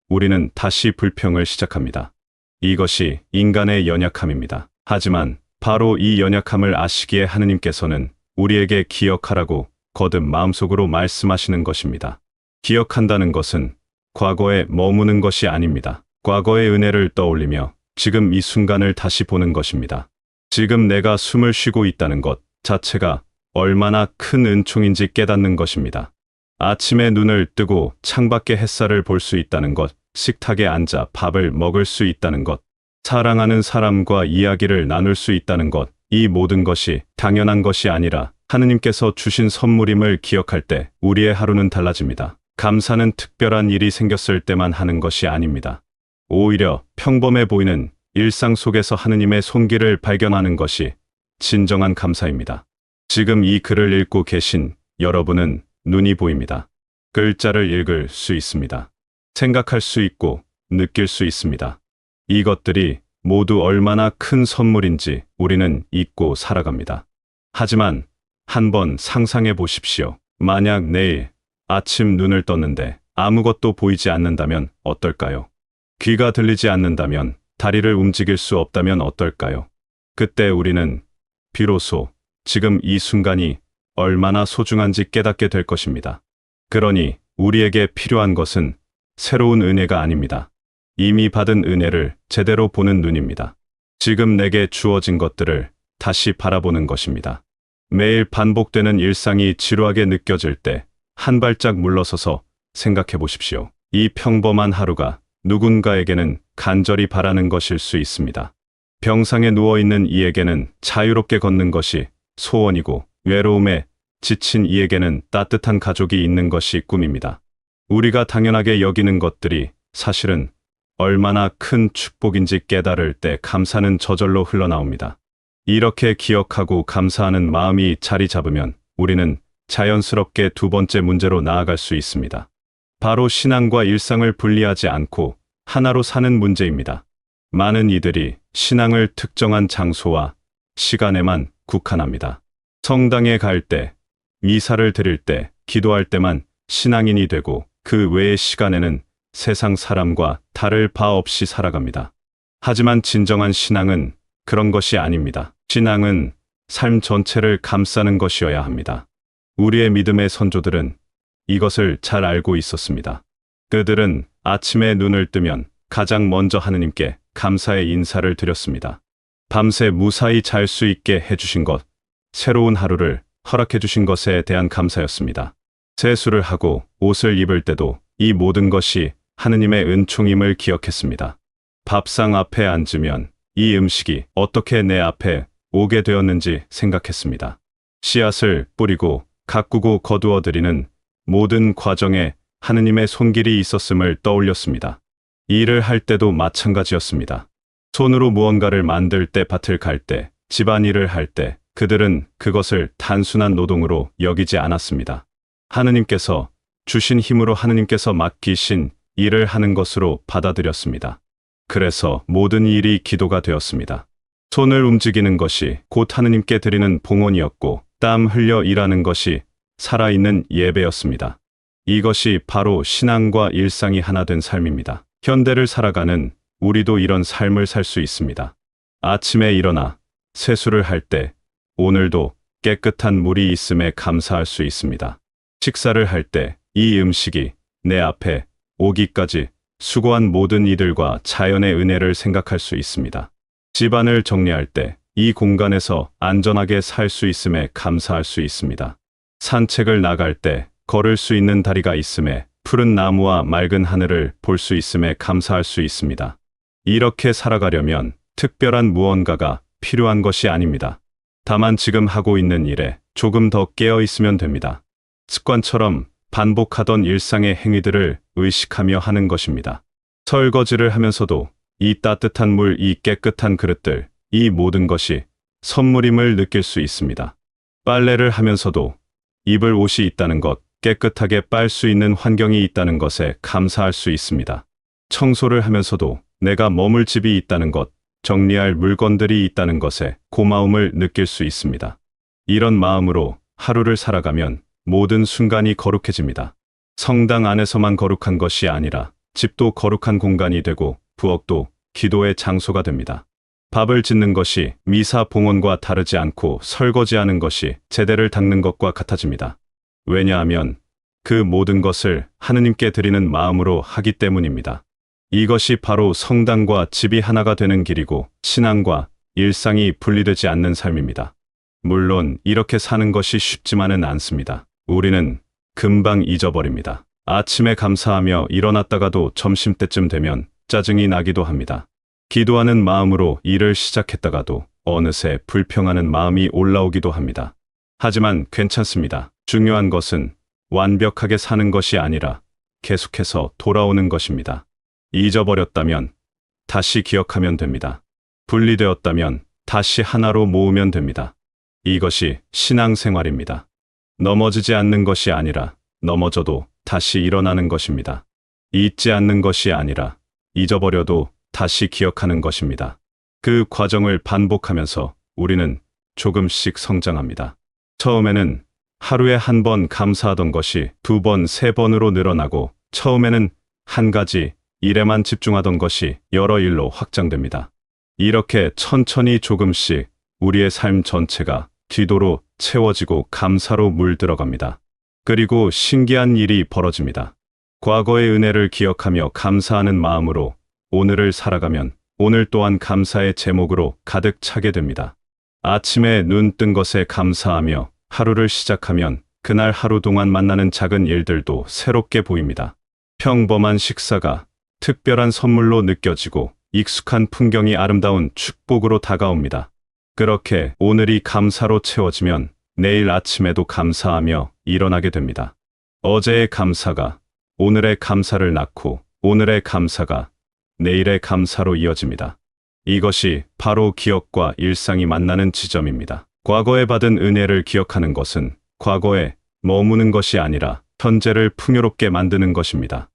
우리는 다시 불평을 시작합니다. 이것이 인간의 연약함입니다. 하지만 바로 이 연약함을 아시기에 하느님께서는 우리에게 기억하라고 거듭 마음속으로 말씀하시는 것입니다. 기억한다는 것은 과거에 머무는 것이 아닙니다. 과거의 은혜를 떠올리며 지금 이 순간을 다시 보는 것입니다. 지금 내가 숨을 쉬고 있다는 것 자체가 얼마나 큰 은총인지 깨닫는 것입니다. 아침에 눈을 뜨고 창밖의 햇살을 볼 수 있다는 것, 식탁에 앉아 밥을 먹을 수 있다는 것, 사랑하는 사람과 이야기를 나눌 수 있다는 것, 이 모든 것이 당연한 것이 아니라 하느님께서 주신 선물임을 기억할 때 우리의 하루는 달라집니다. 감사는 특별한 일이 생겼을 때만 하는 것이 아닙니다. 오히려 평범해 보이는 일상 속에서 하느님의 손길을 발견하는 것이 진정한 감사입니다. 지금 이 글을 읽고 계신 여러분은 눈이 보입니다. 글자를 읽을 수 있습니다. 생각할 수 있고 느낄 수 있습니다. 이것들이 모두 얼마나 큰 선물인지 우리는 잊고 살아갑니다. 하지만 한번 상상해 보십시오. 만약 내일 아침 눈을 떴는데 아무것도 보이지 않는다면 어떨까요? 귀가 들리지 않는다면, 다리를 움직일 수 없다면 어떨까요? 그때 우리는 비로소 지금 이 순간이 얼마나 소중한지 깨닫게 될 것입니다. 그러니 우리에게 필요한 것은 새로운 은혜가 아닙니다. 이미 받은 은혜를 제대로 보는 눈입니다. 지금 내게 주어진 것들을 다시 바라보는 것입니다. 매일 반복되는 일상이 지루하게 느껴질 때 한 발짝 물러서서 생각해 보십시오. 이 평범한 하루가 누군가에게는 간절히 바라는 것일 수 있습니다. 병상에 누워있는 이에게는 자유롭게 걷는 것이 소원이고, 외로움에 지친 이에게는 따뜻한 가족이 있는 것이 꿈입니다. 우리가 당연하게 여기는 것들이 사실은 얼마나 큰 축복인지 깨달을 때 감사는 저절로 흘러나옵니다. 이렇게 기억하고 감사하는 마음이 자리 잡으면 우리는 자연스럽게 두 번째 문제로 나아갈 수 있습니다. 바로 신앙과 일상을 분리하지 않고 하나로 사는 문제입니다. 많은 이들이 신앙을 특정한 장소와 시간에만 국한합니다. 성당에 갈 때, 미사를 드릴 때, 기도할 때만 신앙인이 되고 그 외의 시간에는 세상 사람과 다를 바 없이 살아갑니다. 하지만 진정한 신앙은 그런 것이 아닙니다. 신앙은 삶 전체를 감싸는 것이어야 합니다. 우리의 믿음의 선조들은 이것을 잘 알고 있었습니다. 그들은 아침에 눈을 뜨면 가장 먼저 하느님께 감사의 인사를 드렸습니다. 밤새 무사히 잘 수 있게 해주신 것, 새로운 하루를 허락해 주신 것에 대한 감사였습니다. 세수를 하고 옷을 입을 때도 이 모든 것이 하느님의 은총임을 기억했습니다. 밥상 앞에 앉으면 이 음식이 어떻게 내 앞에 오게 되었는지 생각했습니다. 씨앗을 뿌리고 가꾸고 거두어들이는 모든 과정에 하느님의 손길이 있었음을 떠올렸습니다. 일을 할 때도 마찬가지였습니다. 손으로 무언가를 만들 때, 밭을 갈 때, 집안일을 할 때 그들은 그것을 단순한 노동으로 여기지 않았습니다. 하느님께서 주신 힘으로 하느님께서 맡기신 일을 하는 것으로 받아들였습니다. 그래서 모든 일이 기도가 되었습니다. 손을 움직이는 것이 곧 하느님께 드리는 봉헌이었고, 땀 흘려 일하는 것이 살아있는 예배였습니다. 이것이 바로 신앙과 일상이 하나 된 삶입니다. 현대를 살아가는 우리도 이런 삶을 살 수 있습니다. 아침에 일어나 세수를 할 때 오늘도 깨끗한 물이 있음에 감사할 수 있습니다. 식사를 할 때 이 음식이 내 앞에 오기까지 수고한 모든 이들과 자연의 은혜를 생각할 수 있습니다. 집안을 정리할 때 이 공간에서 안전하게 살 수 있음에 감사할 수 있습니다. 산책을 나갈 때 걸을 수 있는 다리가 있음에 푸른 나무와 맑은 하늘을 볼 수 있음에 감사할 수 있습니다. 이렇게 살아가려면 특별한 무언가가 필요한 것이 아닙니다. 다만 지금 하고 있는 일에 조금 더 깨어 있으면 됩니다. 습관처럼 반복하던 일상의 행위들을 의식하며 하는 것입니다. 설거지를 하면서도 이 따뜻한 물, 이 깨끗한 그릇들, 이 모든 것이 선물임을 느낄 수 있습니다. 빨래를 하면서도 입을 옷이 있다는 것, 깨끗하게 빨 수 있는 환경이 있다는 것에 감사할 수 있습니다. 청소를 하면서도 내가 머물 집이 있다는 것, 정리할 물건들이 있다는 것에 고마움을 느낄 수 있습니다. 이런 마음으로 하루를 살아가면 모든 순간이 거룩해집니다. 성당 안에서만 거룩한 것이 아니라 집도 거룩한 공간이 되고 부엌도 기도의 장소가 됩니다. 밥을 짓는 것이 미사 봉헌과 다르지 않고 설거지하는 것이 제대를 닦는 것과 같아집니다. 왜냐하면 그 모든 것을 하느님께 드리는 마음으로 하기 때문입니다. 이것이 바로 성당과 집이 하나가 되는 길이고 신앙과 일상이 분리되지 않는 삶입니다. 물론 이렇게 사는 것이 쉽지만은 않습니다. 우리는 금방 잊어버립니다. 아침에 감사하며 일어났다가도 점심때쯤 되면 짜증이 나기도 합니다. 기도하는 마음으로 일을 시작했다가도 어느새 불평하는 마음이 올라오기도 합니다. 하지만 괜찮습니다. 중요한 것은 완벽하게 사는 것이 아니라 계속해서 돌아오는 것입니다. 잊어버렸다면 다시 기억하면 됩니다. 분리되었다면 다시 하나로 모으면 됩니다. 이것이 신앙생활입니다. 넘어지지 않는 것이 아니라 넘어져도 다시 일어나는 것입니다. 잊지 않는 것이 아니라 잊어버려도 다시 기억하는 것입니다. 그 과정을 반복하면서 우리는 조금씩 성장합니다. 처음에는 하루에 한 번 감사하던 것이 2번, 3번으로 늘어나고 처음에는 한 가지 일에만 집중하던 것이 여러 일로 확장됩니다. 이렇게 천천히 조금씩 우리의 삶 전체가 뒤도로 채워지고 감사로 물들어갑니다. 그리고 신기한 일이 벌어집니다. 과거의 은혜를 기억하며 감사하는 마음으로 오늘을 살아가면 오늘 또한 감사의 제목으로 가득 차게 됩니다. 아침에 눈 뜬 것에 감사하며 하루를 시작하면 그날 하루 동안 만나는 작은 일들도 새롭게 보입니다. 평범한 식사가 특별한 선물로 느껴지고 익숙한 풍경이 아름다운 축복으로 다가옵니다. 그렇게 오늘이 감사로 채워지면 내일 아침에도 감사하며 일어나게 됩니다. 어제의 감사가 오늘의 감사를 낳고 오늘의 감사가 내일의 감사로 이어집니다. 이것이 바로 기억과 일상이 만나는 지점입니다. 과거에 받은 은혜를 기억하는 것은 과거에 머무는 것이 아니라 현재를 풍요롭게 만드는 것입니다.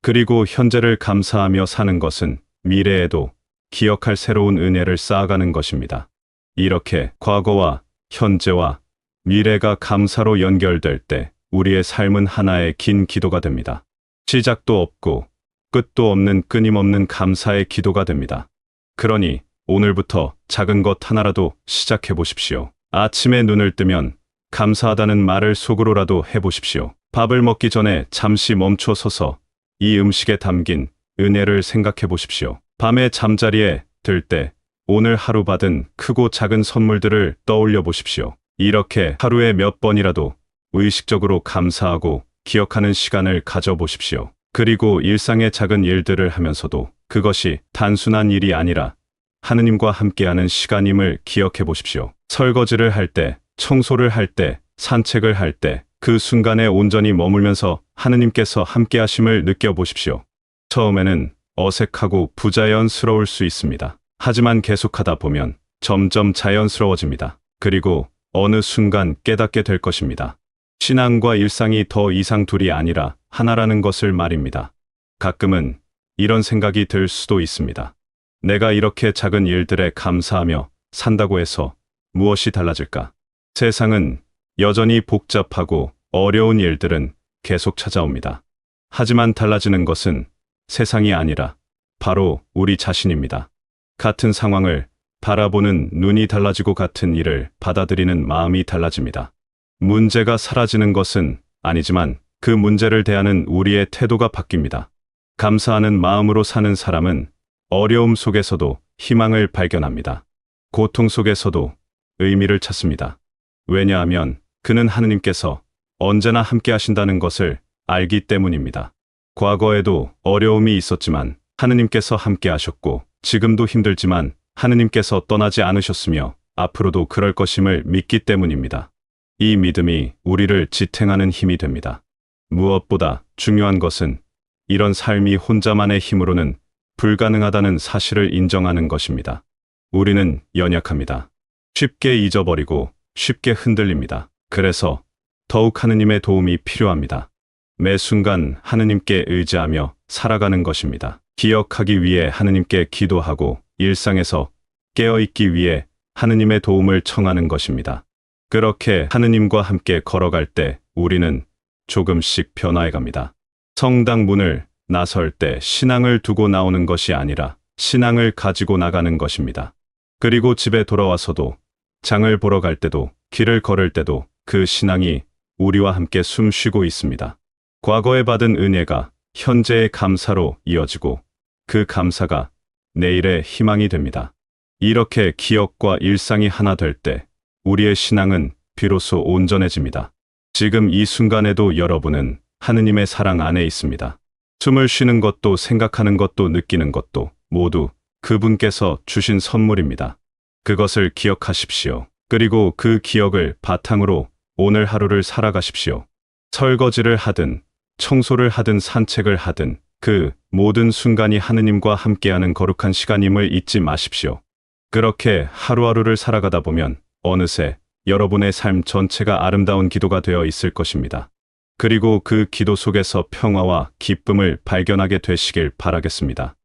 그리고 현재를 감사하며 사는 것은 미래에도 기억할 새로운 은혜를 쌓아가는 것입니다. 이렇게 과거와 현재와 미래가 감사로 연결될 때 우리의 삶은 하나의 긴 기도가 됩니다. 시작도 없고 끝도 없는 끊임없는 감사의 기도가 됩니다. 그러니 오늘부터 작은 것 하나라도 시작해 보십시오. 아침에 눈을 뜨면 감사하다는 말을 속으로라도 해보십시오. 밥을 먹기 전에 잠시 멈춰 서서 이 음식에 담긴 은혜를 생각해 보십시오. 밤에 잠자리에 들 때 오늘 하루 받은 크고 작은 선물들을 떠올려 보십시오. 이렇게 하루에 몇 번이라도 의식적으로 감사하고 기억하는 시간을 가져보십시오. 그리고 일상의 작은 일들을 하면서도 그것이 단순한 일이 아니라 하느님과 함께하는 시간임을 기억해 보십시오. 설거지를 할 때, 청소를 할 때, 산책을 할 때, 그 순간에 온전히 머물면서 하느님께서 함께하심을 느껴보십시오. 처음에는 어색하고 부자연스러울 수 있습니다. 하지만 계속하다 보면 점점 자연스러워집니다. 그리고 어느 순간 깨닫게 될 것입니다. 신앙과 일상이 더 이상 둘이 아니라 하나라는 것을 말입니다. 가끔은 이런 생각이 들 수도 있습니다. 내가 이렇게 작은 일들에 감사하며 산다고 해서 무엇이 달라질까? 세상은 여전히 복잡하고 어려운 일들은 계속 찾아옵니다. 하지만 달라지는 것은 세상이 아니라 바로 우리 자신입니다. 같은 상황을 바라보는 눈이 달라지고 같은 일을 받아들이는 마음이 달라집니다. 문제가 사라지는 것은 아니지만 그 문제를 대하는 우리의 태도가 바뀝니다. 감사하는 마음으로 사는 사람은 어려움 속에서도 희망을 발견합니다. 고통 속에서도 의미를 찾습니다. 왜냐하면 그는 하느님께서 언제나 함께 하신다는 것을 알기 때문입니다. 과거에도 어려움이 있었지만 하느님께서 함께 하셨고 지금도 힘들지만 하느님께서 떠나지 않으셨으며 앞으로도 그럴 것임을 믿기 때문입니다. 이 믿음이 우리를 지탱하는 힘이 됩니다. 무엇보다 중요한 것은 이런 삶이 혼자만의 힘으로는 불가능하다는 사실을 인정하는 것입니다. 우리는 연약합니다. 쉽게 잊어버리고 쉽게 흔들립니다. 그래서 더욱 하느님의 도움이 필요합니다. 매 순간 하느님께 의지하며 살아가는 것입니다. 기억하기 위해 하느님께 기도하고 일상에서 깨어있기 위해 하느님의 도움을 청하는 것입니다. 그렇게 하느님과 함께 걸어갈 때 우리는 조금씩 변화해 갑니다. 성당 문을 나설 때 신앙을 두고 나오는 것이 아니라 신앙을 가지고 나가는 것입니다. 그리고 집에 돌아와서도 장을 보러 갈 때도 길을 걸을 때도 그 신앙이 우리와 함께 숨쉬고 있습니다. 과거에 받은 은혜가 현재의 감사로 이어지고 그 감사가 내일의 희망이 됩니다. 이렇게 기억과 일상이 하나 될 때 우리의 신앙은 비로소 온전해집니다. 지금 이 순간에도 여러분은 하느님의 사랑 안에 있습니다. 숨을 쉬는 것도 생각하는 것도 느끼는 것도 모두 그분께서 주신 선물입니다. 그것을 기억하십시오. 그리고 그 기억을 바탕으로 오늘 하루를 살아가십시오. 설거지를 하든 청소를 하든 산책을 하든 그 모든 순간이 하느님과 함께하는 거룩한 시간임을 잊지 마십시오. 그렇게 하루하루를 살아가다 보면 어느새 여러분의 삶 전체가 아름다운 기도가 되어 있을 것입니다. 그리고 그 기도 속에서 평화와 기쁨을 발견하게 되시길 바라겠습니다.